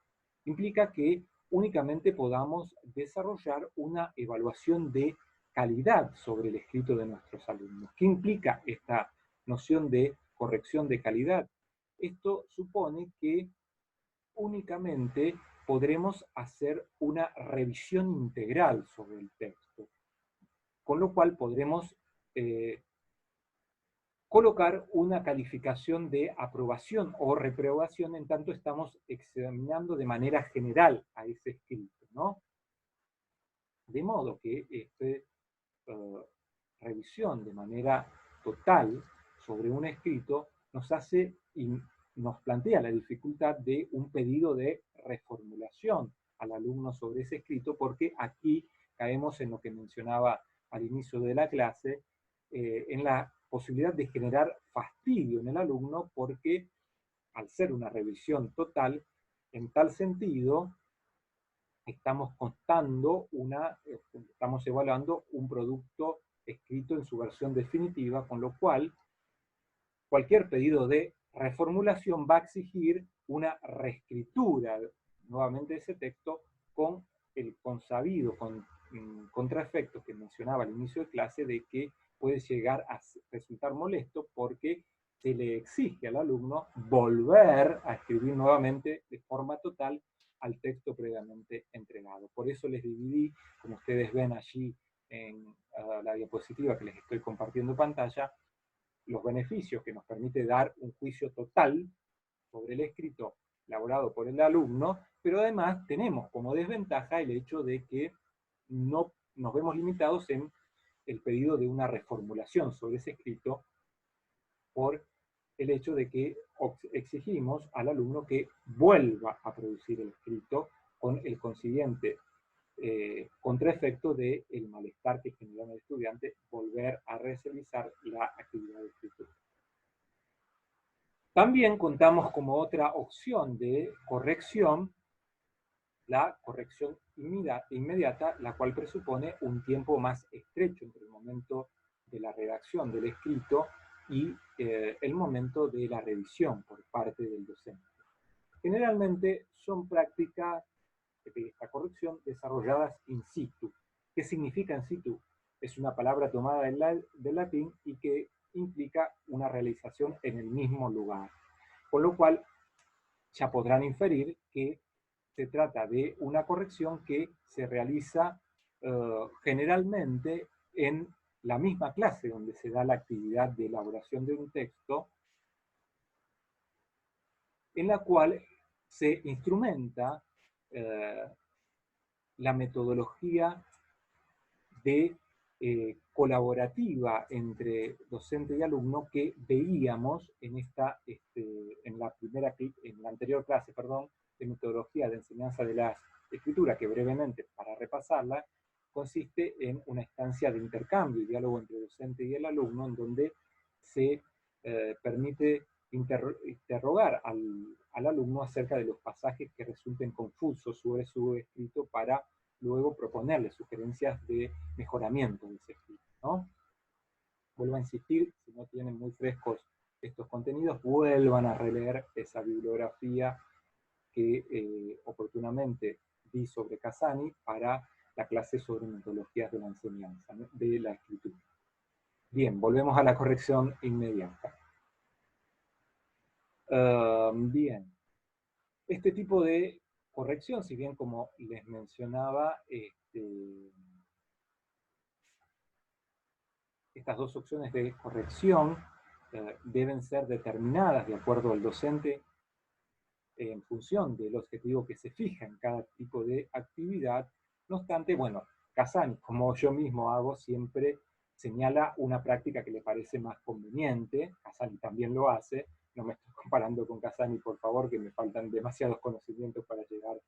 implica que únicamente podamos desarrollar una evaluación de calidad sobre el escrito de nuestros alumnos. ¿Qué implica esta noción de corrección de calidad? Esto supone que únicamente podremos hacer una revisión integral sobre el texto, con lo cual podremos colocar una calificación de aprobación o reprobación en tanto estamos examinando de manera general a ese escrito, ¿no? De modo que revisión de manera total sobre un escrito nos hace y nos plantea la dificultad de un pedido de reformulación al alumno sobre ese escrito, porque aquí caemos en lo que mencionaba al inicio de la clase, en la posibilidad de generar fastidio en el alumno, porque al ser una revisión total, en tal sentido, estamos estamos evaluando un producto escrito en su versión definitiva, con lo cual cualquier pedido de reformulación va a exigir una reescritura nuevamente de ese texto con el consabido, con contraefecto que mencionaba al inicio de clase, de que puede llegar a resultar molesto porque se le exige al alumno volver a escribir nuevamente de forma total al texto previamente entregado. Por eso les dividí, como ustedes ven allí en la diapositiva que les estoy compartiendo pantalla, los beneficios que nos permite dar un juicio total sobre el escrito elaborado por el alumno, pero además tenemos como desventaja el hecho de que no nos vemos limitados en el pedido de una reformulación sobre ese escrito por el hecho de que exigimos al alumno que vuelva a producir el escrito con el consiguiente contraefecto del malestar que genera en el estudiante volver a realizar la actividad de escritura. También contamos como otra opción de corrección la corrección inmediata, la cual presupone un tiempo más estrecho entre el momento de la redacción del escrito y el momento de la revisión por parte del docente. Generalmente son prácticas de esta corrección desarrolladas in situ. ¿Qué significa in situ? Es una palabra tomada del latín y que implica una realización en el mismo lugar. Con lo cual, ya podrán inferir que se trata de una corrección que se realiza generalmente en la misma clase donde se da la actividad de elaboración de un texto, en la cual se instrumenta la metodología de colaborativa entre docente y alumno que veíamos en la anterior clase, de metodología de enseñanza de la escritura, que brevemente, para repasarla, consiste en una instancia de intercambio y diálogo entre el docente y el alumno, en donde se permite interrogar al alumno acerca de los pasajes que resulten confusos sobre su escrito para luego proponerle sugerencias de mejoramiento de ese escrito, ¿no? Vuelvo a insistir, si no tienen muy frescos estos contenidos, vuelvan a releer esa bibliografía que oportunamente di sobre Casani para la clase sobre metodologías de la enseñanza, ¿no?, de la escritura. Bien, volvemos a la corrección inmediata. Bien, este tipo de corrección, si bien como les mencionaba, estas dos opciones de corrección deben ser determinadas de acuerdo al docente en función del objetivo que se fija en cada tipo de actividad. No obstante, bueno, Casani, como yo mismo hago, siempre señala una práctica que le parece más conveniente. Casani también lo hace. No me estoy comparando con Casani, por favor, que me faltan demasiados conocimientos para llegar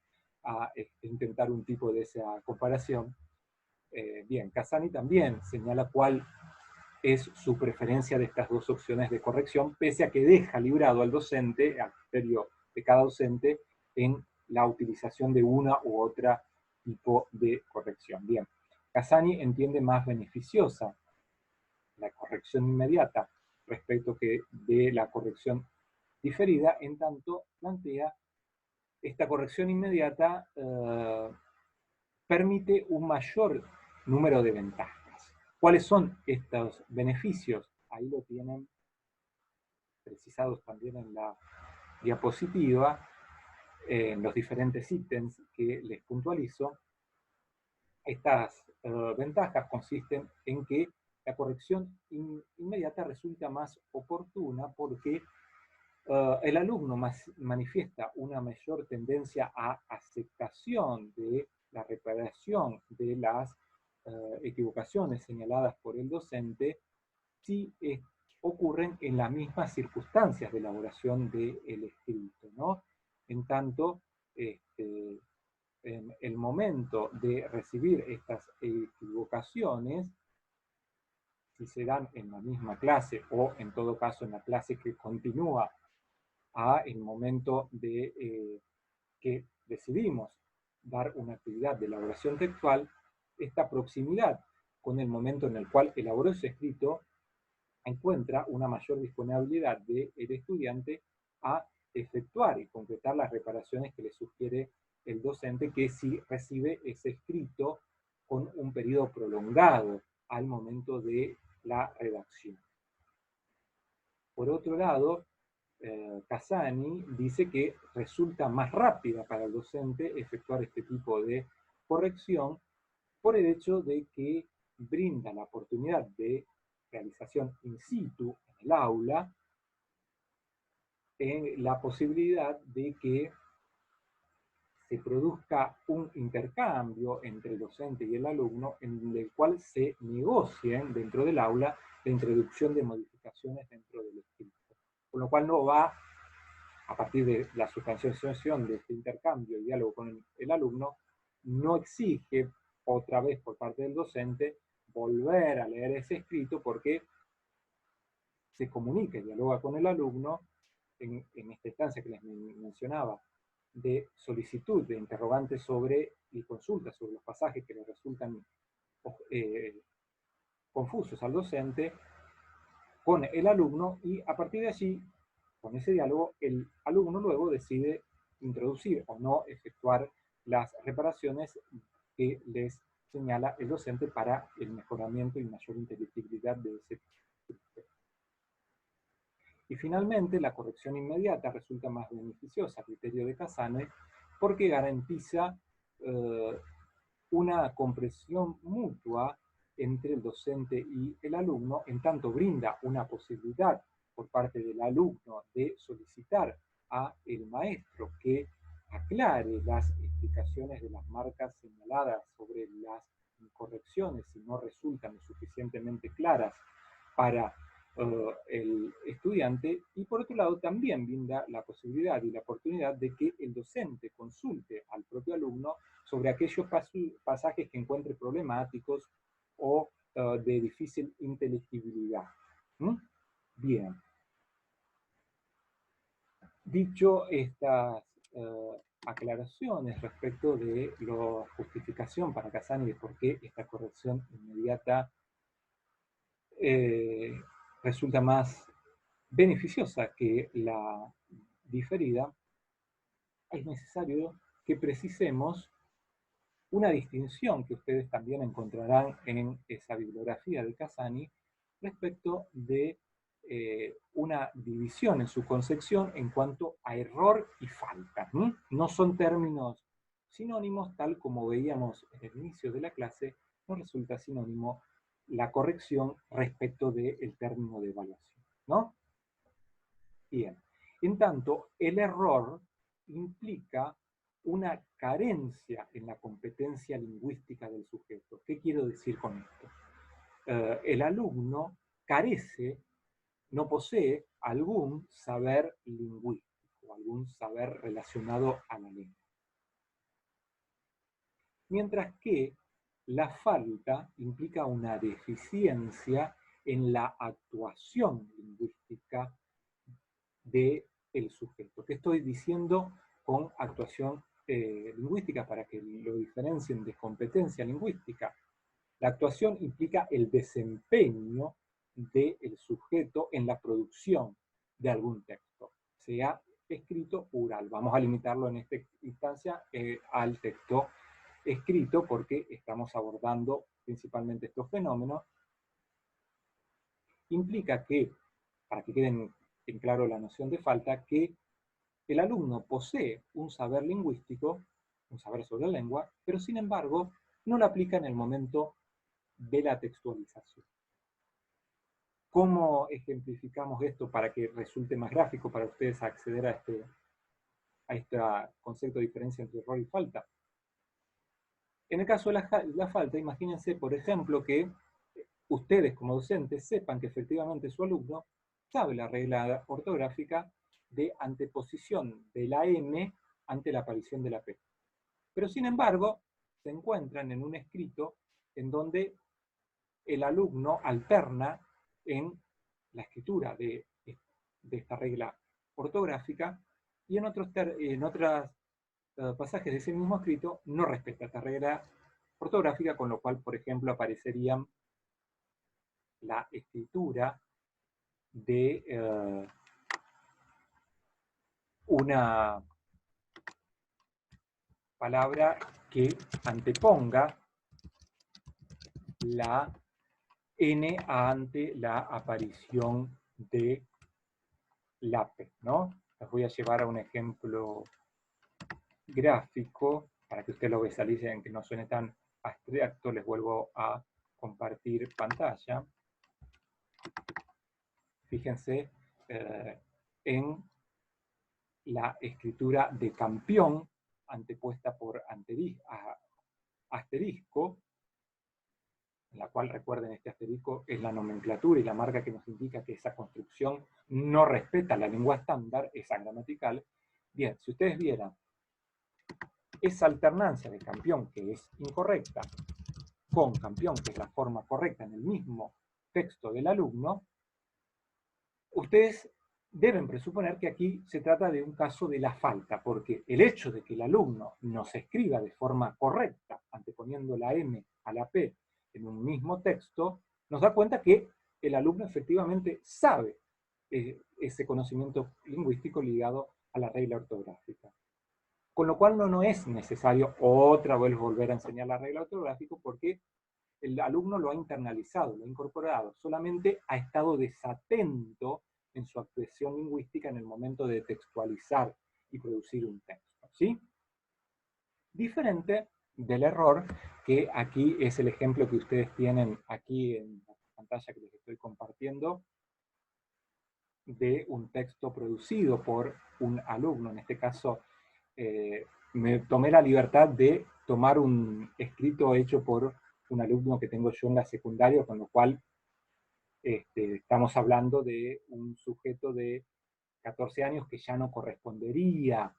a intentar un tipo de esa comparación. Bien, Casani también señala cuál es su preferencia de estas dos opciones de corrección, pese a que deja librado al docente, al criterio de cada docente, en la utilización de una u otra tipo de corrección. Bien, Casani entiende más beneficiosa la corrección inmediata respecto que de la corrección diferida, en tanto plantea esta corrección inmediata permite un mayor número de ventajas. ¿Cuáles son estos beneficios? Ahí lo tienen precisados también en la diapositiva, en los diferentes ítems que les puntualizo. Estas ventajas consisten en que la corrección inmediata resulta más oportuna porque el alumno manifiesta una mayor tendencia a aceptación de la reparación de las equivocaciones señaladas por el docente si ocurren en las mismas circunstancias de elaboración del escrito, ¿no? En tanto, en el momento de recibir estas equivocaciones, si se dan en la misma clase o en todo caso en la clase que continúa a el momento de que decidimos dar una actividad de elaboración textual, esta proximidad con el momento en el cual elaboró ese escrito encuentra una mayor disponibilidad del estudiante a efectuar y concretar las reparaciones que le sugiere el docente, que si recibe ese escrito con un periodo prolongado al momento de la redacción. Por otro lado, Casani dice que resulta más rápida para el docente efectuar este tipo de corrección por el hecho de que brinda la oportunidad de realización in situ en el aula, en la posibilidad de que se produzca un intercambio entre el docente y el alumno en el cual se negocien dentro del aula la introducción de modificaciones dentro del escrito. Con lo cual no va, a partir de la sustanciación de este intercambio y diálogo con el alumno, no exige otra vez por parte del docente volver a leer ese escrito porque se comunica y dialoga con el alumno en esta instancia que les mencionaba, de solicitud, de interrogantes sobre y consultas sobre los pasajes que le resultan confusos al docente, con el alumno, y a partir de allí, con ese diálogo, el alumno luego decide introducir o no efectuar las reparaciones que les señala el docente para el mejoramiento y mayor inteligibilidad de ese texto. Y finalmente, la corrección inmediata resulta más beneficiosa a criterio de Casane porque garantiza una comprensión mutua entre el docente y el alumno, en tanto brinda una posibilidad por parte del alumno de solicitar a el maestro que aclare las explicaciones de las marcas señaladas sobre las correcciones si no resultan suficientemente claras para el estudiante, y por otro lado también brinda la posibilidad y la oportunidad de que el docente consulte al propio alumno sobre aquellos pasajes que encuentre problemáticos o de difícil inteligibilidad. ¿Mm? Bien. Dicho estas aclaraciones respecto de la justificación para Casani de por qué esta corrección inmediata resulta más beneficiosa que la diferida, es necesario que precisemos una distinción que ustedes también encontrarán en esa bibliografía de Casani respecto de una división en su concepción en cuanto a error y falta. No son términos sinónimos, tal como veíamos en el inicio de la clase, no resulta sinónimo la corrección respecto del término de evaluación, ¿no? Bien, en tanto, el error implica una carencia en la competencia lingüística del sujeto. ¿Qué quiero decir con esto? El alumno carece, no posee algún saber lingüístico, algún saber relacionado a la lengua. Mientras que la falta implica una deficiencia en la actuación lingüística del sujeto. ¿Qué estoy diciendo con actuación lingüística para que lo diferencien de competencia lingüística? La actuación implica el desempeño del sujeto en la producción de algún texto, sea escrito o oral. Vamos a limitarlo en esta instancia al texto escrito porque estamos abordando principalmente estos fenómenos. Implica que, para que queden en claro la noción de falta, que el alumno posee un saber lingüístico, un saber sobre la lengua, pero sin embargo no lo aplica en el momento de la textualización. ¿Cómo ejemplificamos esto para que resulte más gráfico para ustedes acceder a este concepto de diferencia entre error y falta? En el caso de la falta, imagínense, por ejemplo, que ustedes como docentes sepan que efectivamente su alumno sabe la regla ortográfica de anteposición de la M ante la aparición de la P. Pero sin embargo, se encuentran en un escrito en donde el alumno alterna en la escritura de esta regla ortográfica y en otros pasajes de ese mismo escrito no respeta esta regla ortográfica, con lo cual, por ejemplo, aparecerían la escritura de una palabra que anteponga la N ante la aparición de la P, ¿no? Les voy a llevar a un ejemplo gráfico para que ustedes lo visualicen, que no suene tan abstracto. Les vuelvo a compartir pantalla. Fíjense en la escritura de campeón, antepuesta por asterisco, en la cual, recuerden, este asterisco es la nomenclatura y la marca que nos indica que esa construcción no respeta la lengua estándar, esa gramatical. Bien, si ustedes vieran esa alternancia de campeón, que es incorrecta, con campeón, que es la forma correcta en el mismo texto del alumno, ustedes deben presuponer que aquí se trata de un caso de la falta, porque el hecho de que el alumno nos escriba de forma correcta, anteponiendo la M a la P en un mismo texto, nos da cuenta que el alumno efectivamente sabe ese conocimiento lingüístico ligado a la regla ortográfica. Con lo cual no es necesario otra vez volver a enseñar la regla ortográfica porque el alumno lo ha internalizado, lo ha incorporado, solamente ha estado desatento en su actuación lingüística en el momento de textualizar y producir un texto, ¿sí? Diferente del error, que aquí es el ejemplo que ustedes tienen aquí en la pantalla que les estoy compartiendo, de un texto producido por un alumno. En este caso, me tomé la libertad de tomar un escrito hecho por un alumno que tengo yo en la secundaria, con lo cual estamos hablando de un sujeto de 14 años que ya no correspondería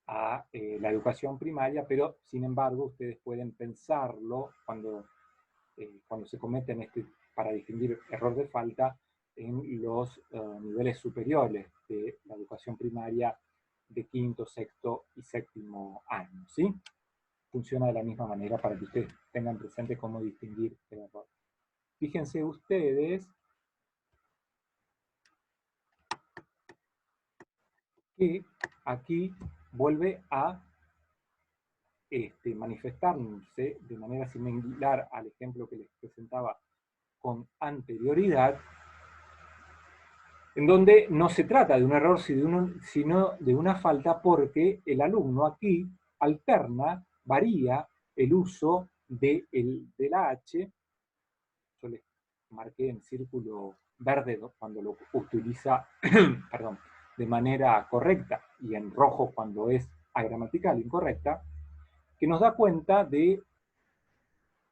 a la educación primaria, pero sin embargo ustedes pueden pensarlo cuando se cometen para distinguir error de falta en los niveles superiores de la educación primaria de quinto, sexto y séptimo año, ¿sí? Funciona de la misma manera para que ustedes tengan presente cómo distinguir el error. Fíjense ustedes que aquí vuelve a manifestarse de manera similar al ejemplo que les presentaba con anterioridad, en donde no se trata de un error sino de una falta, porque el alumno aquí alterna, varía el uso de la H. Yo les marqué en círculo verde cuando lo utiliza perdón, de manera correcta y en rojo cuando es agramatical incorrecta, que nos da cuenta de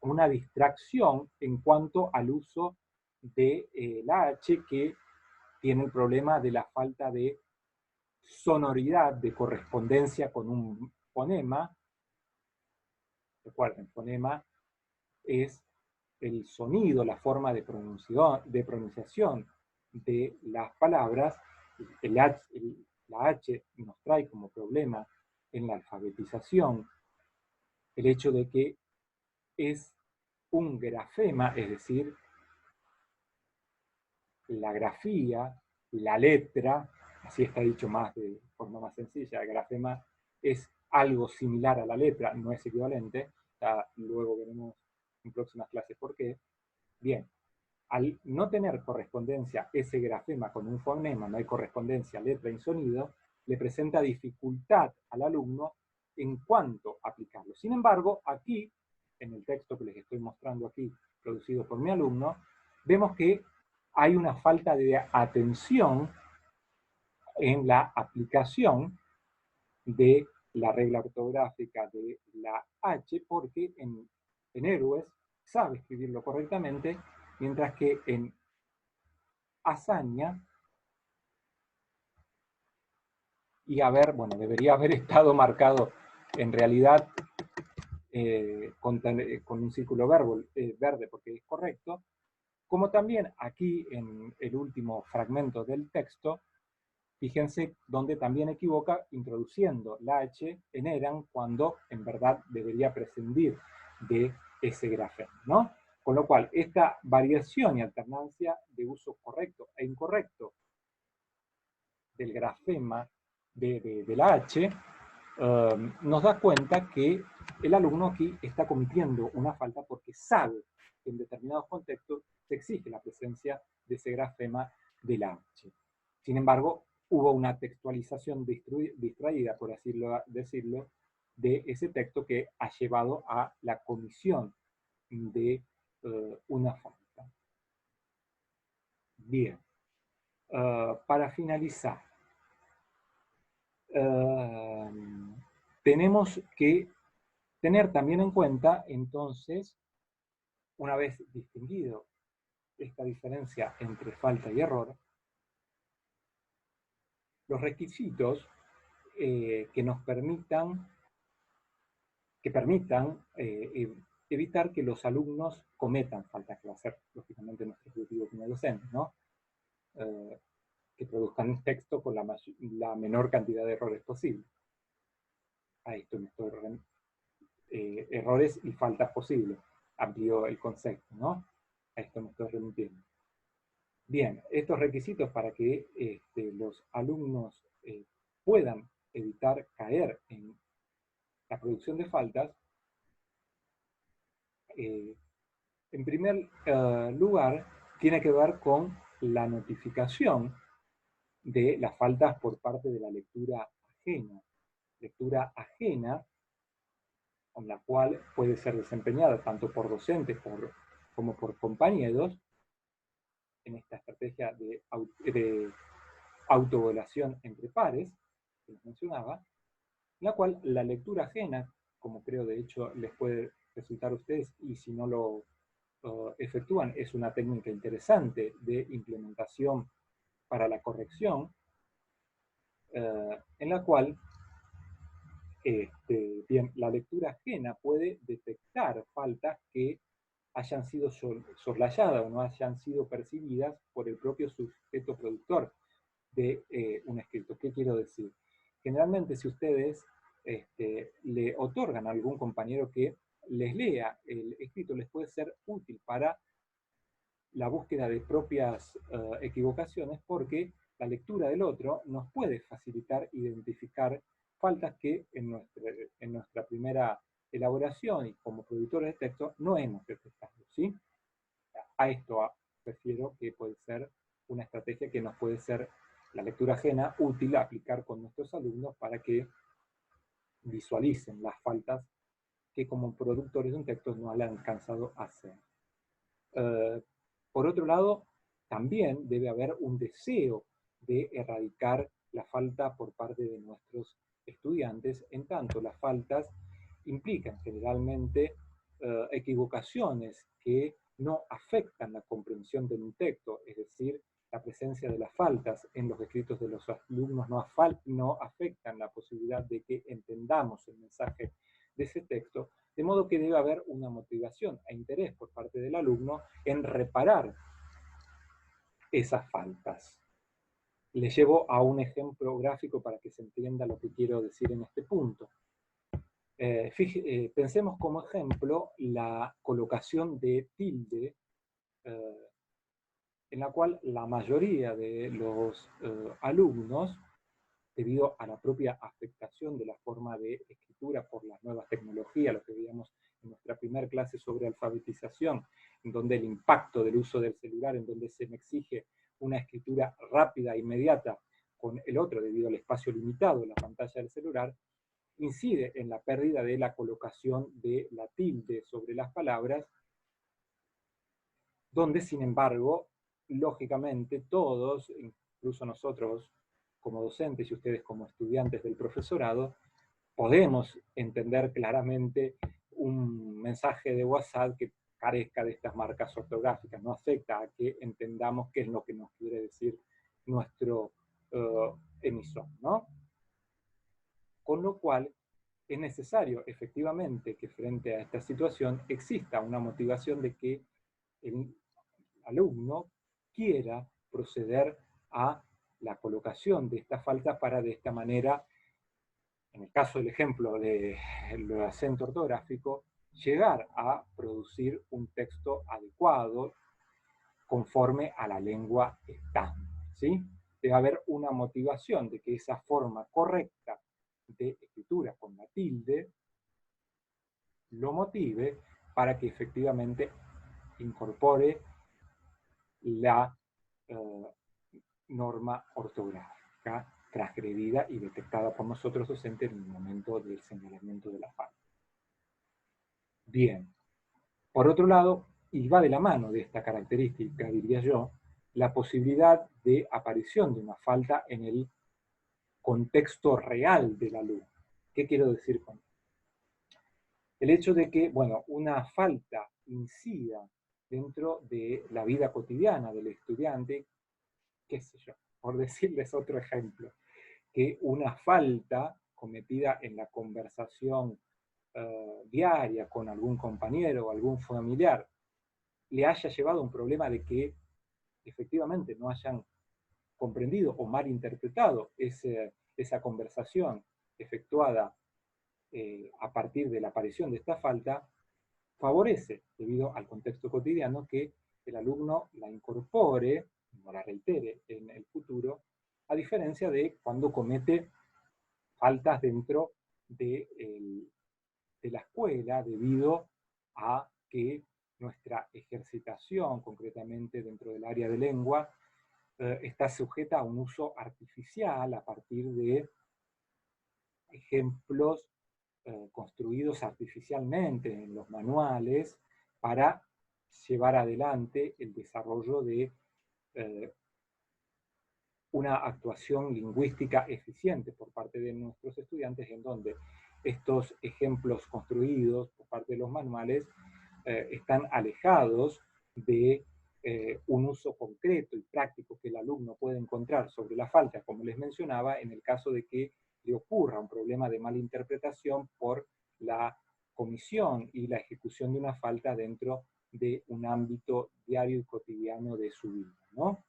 una distracción en cuanto al uso de la H, que tiene el problema de la falta de sonoridad, de correspondencia con un fonema. Recuerden, fonema es el sonido, la forma de pronunciación de las palabras. La H nos trae como problema en la alfabetización el hecho de que es un grafema, es decir, la grafía, la letra, así está dicho más de forma más sencilla, el grafema es algo similar a la letra, no es equivalente, ya luego veremos en próximas clases por qué. Bien, al no tener correspondencia ese grafema con un fonema, no hay correspondencia letra y sonido, le presenta dificultad al alumno en cuanto a aplicarlo. Sin embargo, aquí, en el texto que les estoy mostrando aquí, producido por mi alumno, vemos que hay una falta de atención en la aplicación de la regla ortográfica de la H, porque en Héroes sabe escribirlo correctamente, mientras que en Hazaña, debería haber estado marcado en realidad con un círculo verde, porque es correcto, como también aquí en el último fragmento del texto, fíjense donde también equivoca introduciendo la H en eran cuando en verdad debería prescindir de ese grafema, ¿no? Con lo cual, esta variación y alternancia de uso correcto e incorrecto del grafema de la H nos da cuenta que el alumno aquí está cometiendo una falta porque sabe que en determinados contextos se exige la presencia de ese grafema de la H. Sin embargo, hubo una textualización distraída, por así decirlo, de ese texto que ha llevado a la comisión de una falta. Bien, para finalizar, tenemos que tener también en cuenta, entonces, una vez distinguido esta diferencia entre falta y error, los requisitos que nos permitan evitar que los alumnos cometan faltas, que va a ser, lógicamente, nuestro objetivo como docentes, ¿no? Que produzcan un texto con la menor cantidad de errores posible. A esto me estoy errores y faltas posibles. Amplió el concepto, ¿no? A esto me estoy remitiendo. Bien, estos requisitos para que los alumnos puedan evitar caer en la producción de faltas, en primer lugar, tiene que ver con la notificación de las faltas por parte de la lectura ajena. Lectura ajena, con la cual puede ser desempeñada tanto por docentes como por compañeros, en esta estrategia de autoevaluación entre pares, que les mencionaba, en la cual la lectura ajena, como creo de hecho les puede resultar a ustedes, y si no lo efectúan, es una técnica interesante de implementación para la corrección, en la cual bien, la lectura ajena puede detectar faltas que hayan sido soslayadas o no hayan sido percibidas por el propio sujeto productor de un escrito. ¿Qué quiero decir? Generalmente, si ustedes le otorgan a algún compañero que les lea el escrito, les puede ser útil para la búsqueda de propias equivocaciones, porque la lectura del otro nos puede facilitar identificar faltas que en nuestra primera elaboración y como productores de texto no hemos detectado, ¿sí? A esto refiero que puede ser una estrategia que nos puede ser la lectura ajena útil a aplicar con nuestros alumnos para que visualicen las faltas que como productores de un texto no han alcanzado a hacer. Por otro lado, también debe haber un deseo de erradicar la falta por parte de nuestros estudiantes, en tanto las faltas implican generalmente equivocaciones que no afectan la comprensión de un texto, es decir, la presencia de las faltas en los escritos de los alumnos no afectan la posibilidad de que entendamos el mensaje de ese texto, de modo que debe haber una motivación e interés por parte del alumno en reparar esas faltas. Les llevo a un ejemplo gráfico para que se entienda lo que quiero decir en este punto. Pensemos como ejemplo la colocación de tilde, en la cual la mayoría de los alumnos, debido a la propia afectación de la forma de escritura por las nuevas tecnologías, lo que veíamos en nuestra primera clase sobre alfabetización, en donde el impacto del uso del celular, en donde se me exige una escritura rápida e inmediata con el otro debido al espacio limitado en la pantalla del celular, incide en la pérdida de la colocación de la tilde sobre las palabras, donde sin embargo, lógicamente todos, incluso nosotros como docentes y ustedes como estudiantes del profesorado, podemos entender claramente un mensaje de WhatsApp que carezca de estas marcas ortográficas, no afecta a que entendamos qué es lo que nos quiere decir nuestro emisor, ¿no? Con lo cual, es necesario efectivamente que frente a esta situación exista una motivación de que el alumno quiera proceder a la colocación de esta falta para de esta manera, en el caso del ejemplo del acento ortográfico, llegar a producir un texto adecuado conforme a la lengua estándar, ¿sí? Debe haber una motivación de que esa forma correcta de escritura con la tilde lo motive para que efectivamente incorpore la norma ortográfica transgredida y detectada por nosotros docentes en el momento del señalamiento de la falta. Bien, Por otro lado, y va de la mano de esta característica, diría yo, la posibilidad de aparición de una falta en el contexto real del alumno. ¿Qué quiero decir con esto? El hecho de que, bueno, una falta incida dentro de la vida cotidiana del estudiante, qué sé yo, por decirles otro ejemplo, que una falta cometida en la conversación diaria con algún compañero o algún familiar le haya llevado a un problema de que efectivamente no hayan comprendido o malinterpretado esa conversación efectuada a partir de la aparición de esta falta, favorece, debido al contexto cotidiano, que el alumno la incorpore, no la reitere en el futuro, a diferencia de cuando comete faltas dentro de la escuela, debido a que nuestra ejercitación, concretamente dentro del área de lengua, está sujeta a un uso artificial a partir de ejemplos construidos artificialmente en los manuales para llevar adelante el desarrollo de eh, una actuación lingüística eficiente por parte de nuestros estudiantes, en donde estos ejemplos construidos por parte de los manuales están alejados de un uso concreto y práctico que el alumno puede encontrar sobre la falta, como les mencionaba, en el caso de que le ocurra un problema de malinterpretación por la comisión y la ejecución de una falta dentro de un ámbito diario y cotidiano de su vida, ¿no?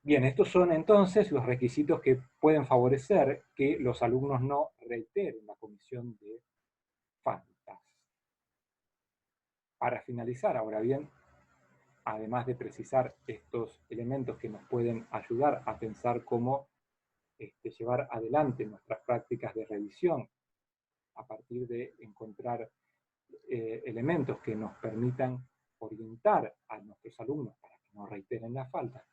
Bien, estos son entonces los requisitos que pueden favorecer que los alumnos no reiteren la comisión de faltas. Para finalizar, ahora bien, además de precisar estos elementos que nos pueden ayudar a pensar cómo llevar adelante nuestras prácticas de revisión a partir de encontrar elementos que nos permitan orientar a nuestros alumnos para que no reiteren la falta,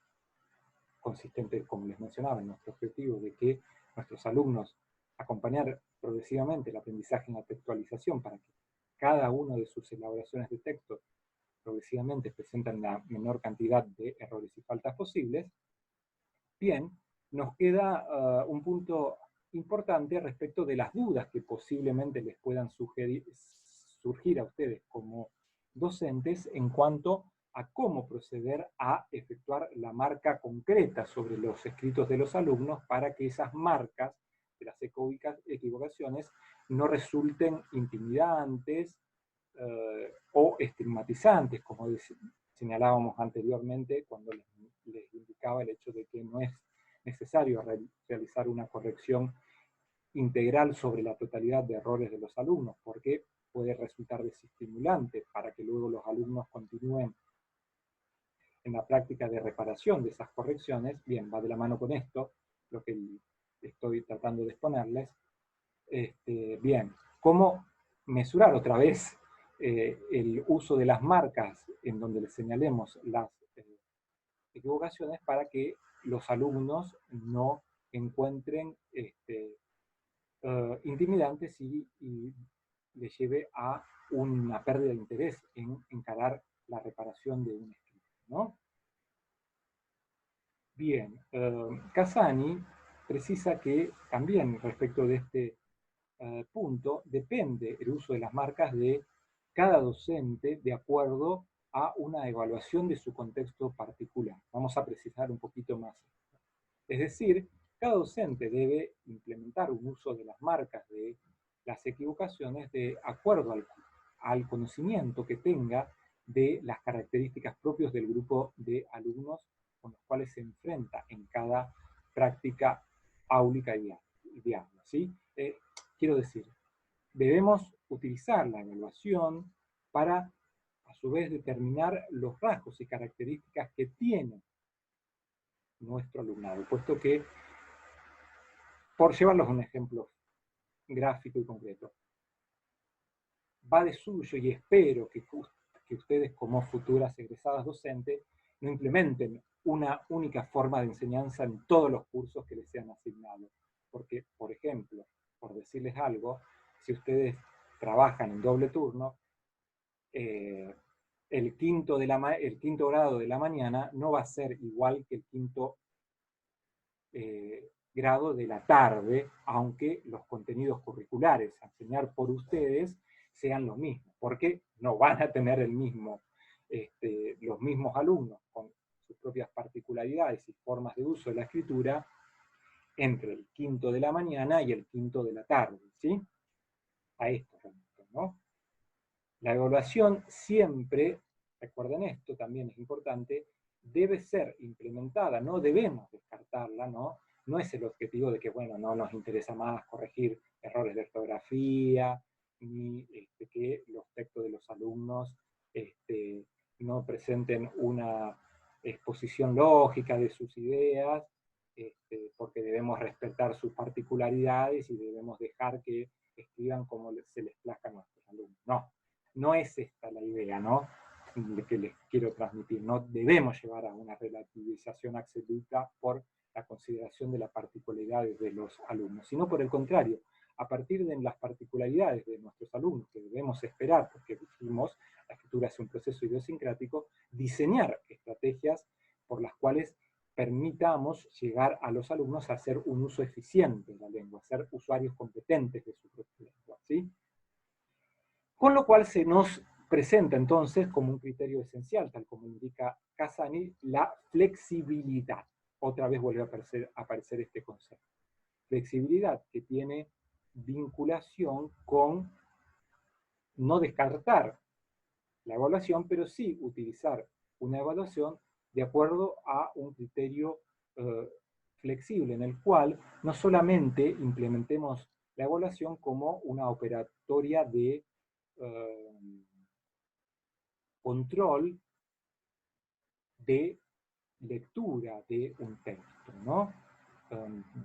consistente, como les mencionaba, en nuestro objetivo de que nuestros alumnos acompañar progresivamente el aprendizaje en la textualización para que cada una de sus elaboraciones de texto progresivamente presentan la menor cantidad de errores y faltas posibles. Bien, nos queda un punto importante respecto de las dudas que posiblemente les puedan surgir a ustedes como docentes en cuanto a cómo proceder a efectuar la marca concreta sobre los escritos de los alumnos para que esas marcas de las equivocaciones no resulten intimidantes o estigmatizantes, como señalábamos anteriormente cuando les indicaba el hecho de que no es necesario realizar una corrección integral sobre la totalidad de errores de los alumnos, porque puede resultar desestimulante para que luego los alumnos continúen en la práctica de reparación de esas correcciones. Bien, va de la mano con esto, lo que estoy tratando de exponerles. Bien, ¿cómo mesurar otra vez el uso de las marcas en donde les señalemos las equivocaciones para que los alumnos no encuentren intimidantes y les lleve a una pérdida de interés en encarar la reparación de un escrito, ¿no? Bien, Casani precisa que también respecto de este punto depende el uso de las marcas de cada docente de acuerdo a una evaluación de su contexto particular. Vamos a precisar un poquito más. Es decir, cada docente debe implementar un uso de las marcas de las equivocaciones de acuerdo al conocimiento que tenga de las características propias del grupo de alumnos con los cuales se enfrenta en cada práctica áulica y diaria, ¿sí? Quiero decir, debemos utilizar la evaluación para, a su vez, determinar los rasgos y características que tiene nuestro alumnado, puesto que, por llevarlos a un ejemplo gráfico y concreto, va de suyo y espero que ustedes como futuras egresadas docentes no implementen una única forma de enseñanza en todos los cursos que les sean asignados. Porque, por ejemplo, por decirles algo, si ustedes trabajan en doble turno, el quinto grado de la mañana no va a ser igual que el quinto grado de la tarde, aunque los contenidos curriculares a enseñar por ustedes sean los mismos, porque no van a tener los mismos alumnos con sus propias particularidades y formas de uso de la escritura entre el quinto de la mañana y el quinto de la tarde, ¿sí? A esto, ¿no? La evaluación siempre, recuerden esto, también es importante, debe ser implementada, no debemos descartarla, ¿no? No es el objetivo de que, bueno, no nos interesa más corregir errores de ortografía, ni que los textos de los alumnos no presenten una exposición lógica de sus ideas, porque debemos respetar sus particularidades y debemos dejar que escriban como se les plazca a nuestros alumnos. No, no es esta la idea, ¿no?, que les quiero transmitir. No debemos llevar a una relativización absoluta por la consideración de las particularidades de los alumnos, sino por el contrario, a partir de las particularidades de nuestros alumnos, que debemos esperar, porque dijimos, la escritura es un proceso idiosincrático, diseñar estrategias por las cuales permitamos llegar a los alumnos a hacer un uso eficiente de la lengua, a ser usuarios competentes de su propia lengua, ¿sí? Con lo cual se nos presenta entonces como un criterio esencial, tal como indica Casani, la flexibilidad. Otra vez vuelve a aparecer este concepto. Flexibilidad que tiene vinculación con no descartar la evaluación, pero sí utilizar una evaluación de acuerdo a un criterio flexible, en el cual no solamente implementemos la evaluación como una operatoria de control de lectura de un texto, ¿no?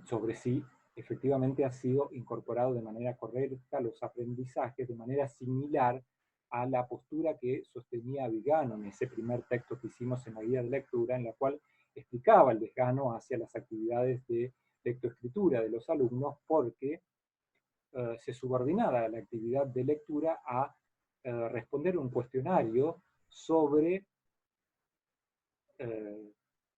Sobre si efectivamente ha sido incorporado de manera correcta los aprendizajes, de manera similar a la postura que sostenía Vigano en ese primer texto que hicimos en la guía de lectura, en la cual explicaba el desgano hacia las actividades de lectoescritura de los alumnos, porque se subordinaba la actividad de lectura a responder un cuestionario sobre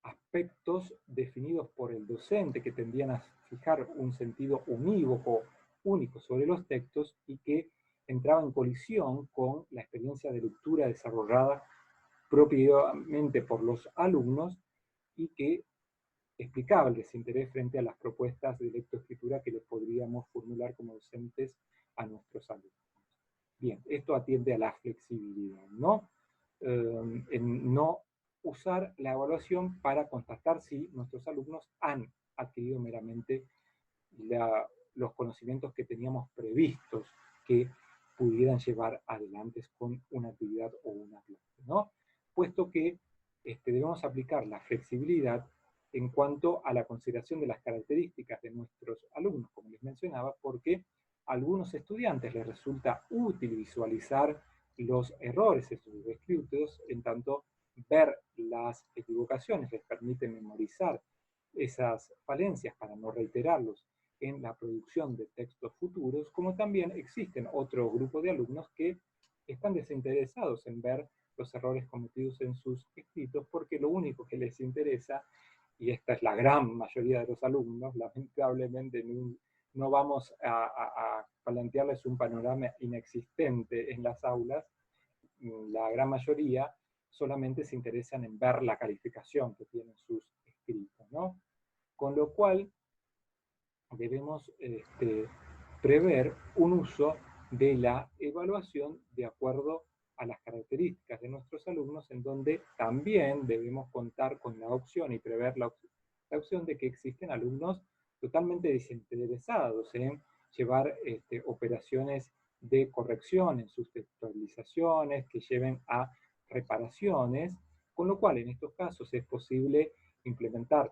aspectos definidos por el docente que tendían a fijar un sentido unívoco, único sobre los textos y que entraba en colisión con la experiencia de lectura desarrollada propiamente por los alumnos y que explicaba el desinterés frente a las propuestas de lectoescritura que les podríamos formular como docentes a nuestros alumnos. Bien, esto atiende a la flexibilidad, ¿no? En no usar la evaluación para constatar si nuestros alumnos han adquirido meramente los conocimientos que teníamos previstos que pudieran llevar adelante con una actividad o una clase, ¿no? Puesto que debemos aplicar la flexibilidad en cuanto a la consideración de las características de nuestros alumnos, como les mencionaba, porque a algunos estudiantes les resulta útil visualizar los errores en sus escritos, en tanto ver las equivocaciones les permite memorizar esas falencias para no reiterarlos en la producción de textos futuros, como también existen otro grupo de alumnos que están desinteresados en ver los errores cometidos en sus escritos, porque lo único que les interesa, y esta es la gran mayoría de los alumnos, lamentablemente no vamos a plantearles un panorama inexistente en las aulas, la gran mayoría solamente se interesan en ver la calificación que tienen sus escritos, ¿no? Con lo cual debemos prever un uso de la evaluación de acuerdo a las características de nuestros alumnos, en donde también debemos contar con la opción y prever la opción de que existen alumnos totalmente desinteresados en llevar operaciones de corrección en sus textualizaciones que lleven a reparaciones, con lo cual en estos casos es posible implementar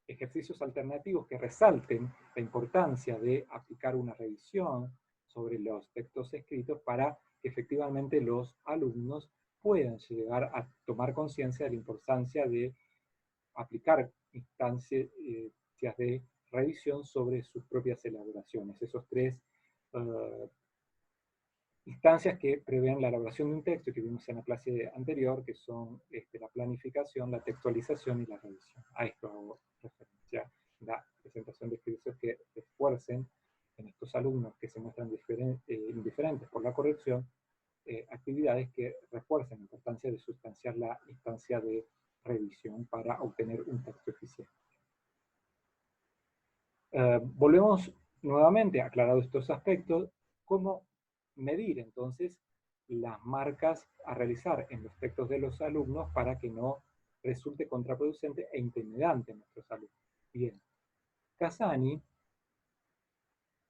ejercicios alternativos que resalten la importancia de aplicar una revisión sobre los textos escritos para que efectivamente los alumnos puedan llegar a tomar conciencia de la importancia de aplicar instancias de revisión sobre sus propias elaboraciones. Esos tres instancias que prevén la elaboración de un texto que vimos en la clase anterior, que son la planificación, la textualización y la revisión. A esto hago referencia, la presentación de ejercicios que refuercen en estos alumnos que se muestran indiferentes por la corrección, actividades que refuercen la importancia de sustanciar la instancia de revisión para obtener un texto eficiente. Volvemos nuevamente, aclarados estos aspectos, cómo medir entonces las marcas a realizar en los textos de los alumnos para que no resulte contraproducente e intimidante a nuestros alumnos. Bien, Casani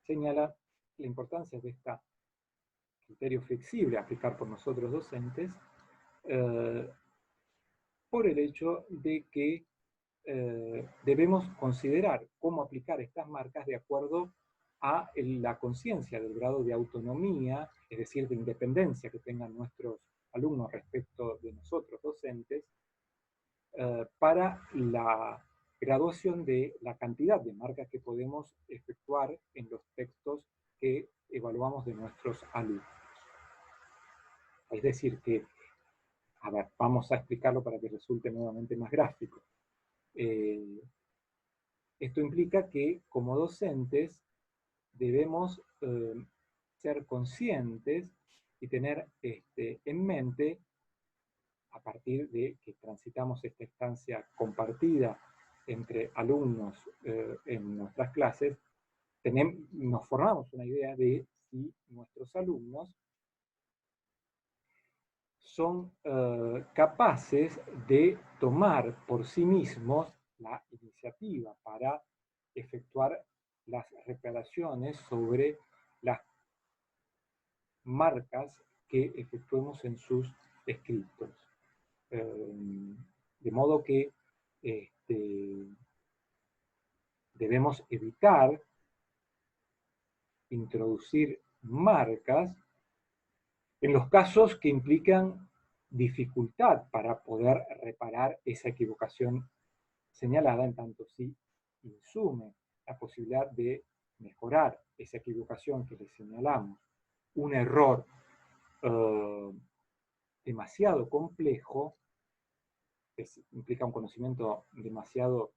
señala la importancia de este criterio flexible a aplicar por nosotros docentes por el hecho de que debemos considerar cómo aplicar estas marcas de acuerdo a la conciencia del grado de autonomía, es decir, de independencia que tengan nuestros alumnos respecto de nosotros docentes, para la graduación de la cantidad de marcas que podemos efectuar en los textos que evaluamos de nuestros alumnos. Es decir, que, a ver, vamos a explicarlo para que resulte nuevamente más gráfico. Esto implica que como docentes debemos ser conscientes y tener en mente, a partir de que transitamos esta instancia compartida entre alumnos en nuestras clases, nos formamos una idea de si nuestros alumnos son capaces de tomar por sí mismos la iniciativa para efectuar las reparaciones sobre las marcas que efectuemos en sus escritos. De modo que debemos evitar introducir marcas en los casos que implican dificultad para poder reparar esa equivocación señalada, en tanto si insume la posibilidad de mejorar esa equivocación que le señalamos, un error demasiado complejo, que implica un conocimiento demasiado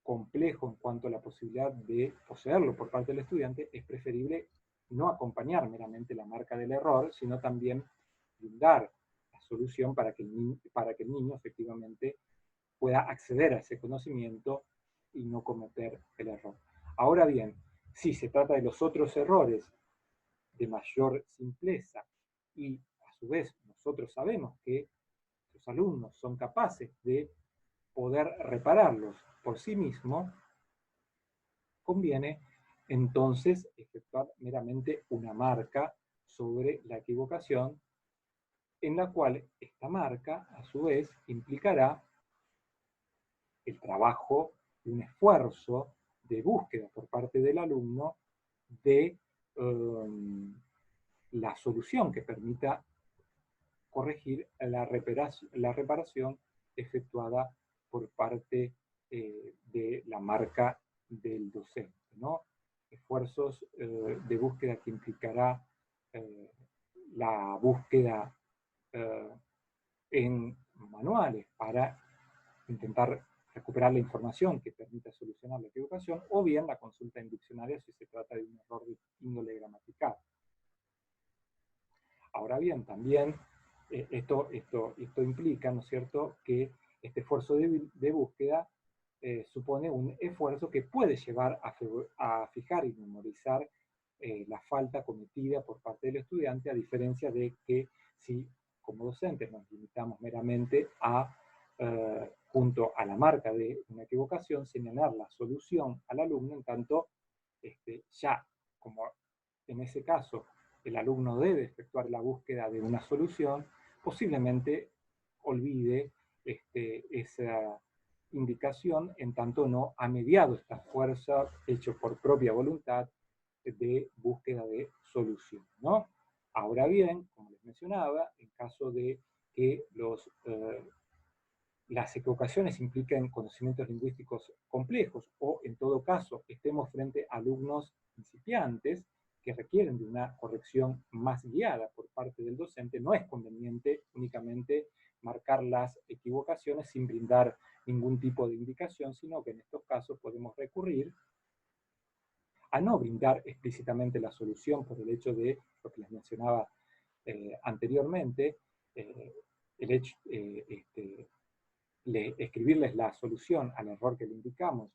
complejo en cuanto a la posibilidad de poseerlo por parte del estudiante, es preferible no acompañar meramente la marca del error, sino también brindar la solución para que el niño efectivamente pueda acceder a ese conocimiento y no cometer el error. Ahora bien, si se trata de los otros errores de mayor simpleza y a su vez nosotros sabemos que los alumnos son capaces de poder repararlos por sí mismos, conviene entonces efectuar meramente una marca sobre la equivocación, en la cual esta marca a su vez implicará el trabajo y un esfuerzo de búsqueda por parte del alumno de la solución que permita corregir la reparación efectuada por parte de la marca del docente, ¿no? Esfuerzos de búsqueda que implicará la búsqueda en manuales para intentar recuperar la información que permita solucionar la equivocación, o bien la consulta en diccionarios si se trata de un error de índole gramatical. Ahora bien, también esto implica, ¿no es cierto?, que este esfuerzo de búsqueda supone un esfuerzo que puede llevar a fijar y memorizar la falta cometida por parte del estudiante, a diferencia de que si como docentes nos limitamos meramente a, junto a la marca de una equivocación, señalar la solución al alumno, en tanto ya, como en ese caso el alumno debe efectuar la búsqueda de una solución, posiblemente olvide esa indicación, en tanto no ha mediado esta fuerza hecho por propia voluntad de búsqueda de solución, ¿no? Ahora bien, como les mencionaba, en caso de que las equivocaciones impliquen conocimientos lingüísticos complejos o, en todo caso, estemos frente a alumnos principiantes que requieren de una corrección más guiada por parte del docente, no es conveniente únicamente marcar las equivocaciones sin brindar ningún tipo de indicación, sino que en estos casos podemos recurrir a no brindar explícitamente la solución por el hecho de lo que les mencionaba anteriormente, el hecho, escribirles la solución al error que le indicamos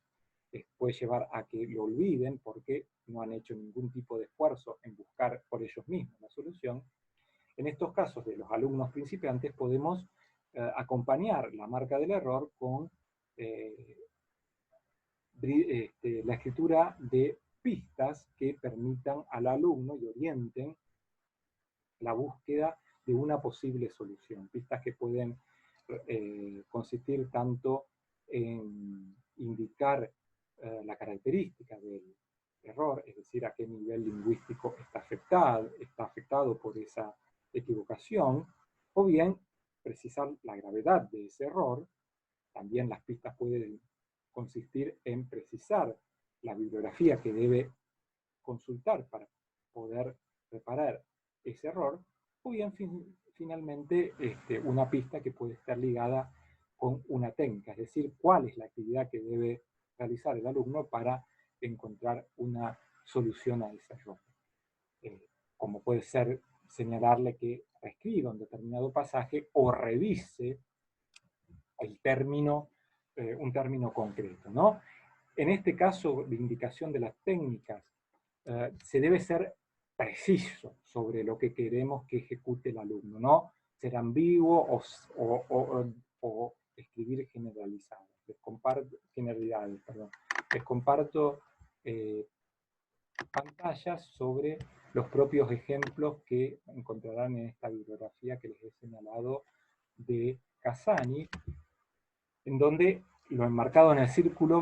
puede llevar a que lo olviden porque no han hecho ningún tipo de esfuerzo en buscar por ellos mismos la solución. En estos casos de los alumnos principiantes podemos acompañar la marca del error con la escritura de pistas que permitan al alumno y orienten la búsqueda de una posible solución. Pistas que pueden consistir tanto en indicar la característica del error, es decir, a qué nivel lingüístico está afectado por esa equivocación, o bien precisar la gravedad de ese error. También las pistas pueden consistir en precisar la bibliografía que debe consultar para poder reparar ese error, o bien finalmente una pista que puede estar ligada con una técnica, es decir, cuál es la actividad que debe realizar el alumno para encontrar una solución a ese error. Como puede ser señalarle que reescriba un determinado pasaje o revise el término, un término concreto, ¿no? En este caso de indicación de las técnicas, se debe ser preciso sobre lo que queremos que ejecute el alumno, no ser ambiguo o escribir generalidades. Les comparto pantallas sobre los propios ejemplos que encontrarán en esta bibliografía que les he señalado de Casani, en donde lo enmarcado en el círculo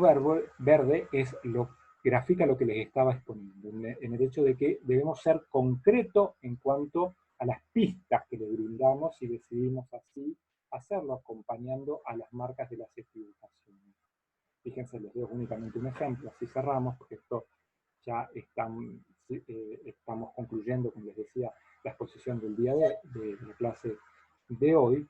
verde es grafica lo que les estaba exponiendo, en el hecho de que debemos ser concretos en cuanto a las pistas que le brindamos y decidimos así hacerlo acompañando a las marcas de las equivocaciones. Fíjense, les doy únicamente un ejemplo, así cerramos, porque esto ya estamos concluyendo, como les decía, la exposición del día de la clase de hoy.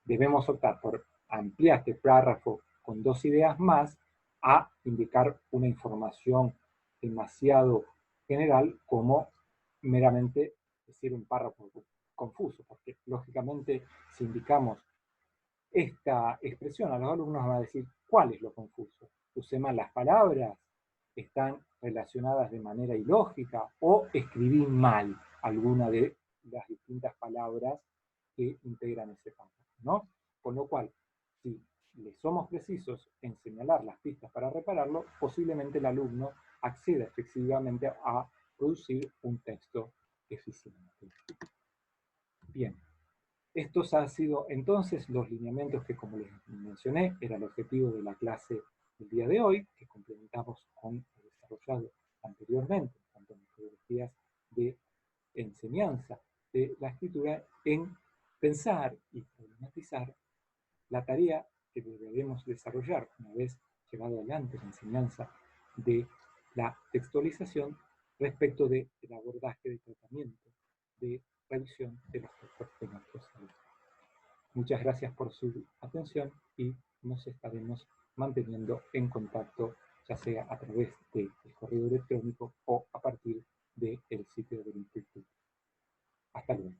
Debemos optar por ampliar este párrafo con dos ideas más a indicar una información demasiado general como meramente decir un párrafo confuso, porque lógicamente si indicamos esta expresión a los alumnos van a decir cuál es lo confuso. Usé mal las palabras, están relacionadas de manera ilógica o escribí mal alguna de las distintas palabras que integran ese párrafo, ¿no? Con lo cual, si le somos precisos en señalar las pistas para repararlo, posiblemente el alumno acceda efectivamente a producir un texto eficiente. Bien, estos han sido entonces los lineamientos que, como les mencioné, era el objetivo de la clase del día de hoy, que complementamos con lo desarrollado anteriormente, tanto en metodologías de enseñanza de la escritura, en pensar y problematizar la tarea que deberemos desarrollar una vez llevado adelante la enseñanza de la textualización respecto del abordaje de tratamiento de revisión de los textos de nuestros alumnos. Muchas gracias por su atención y nos estaremos manteniendo en contacto, ya sea a través del correo electrónico o a partir del sitio del instituto. Hasta luego.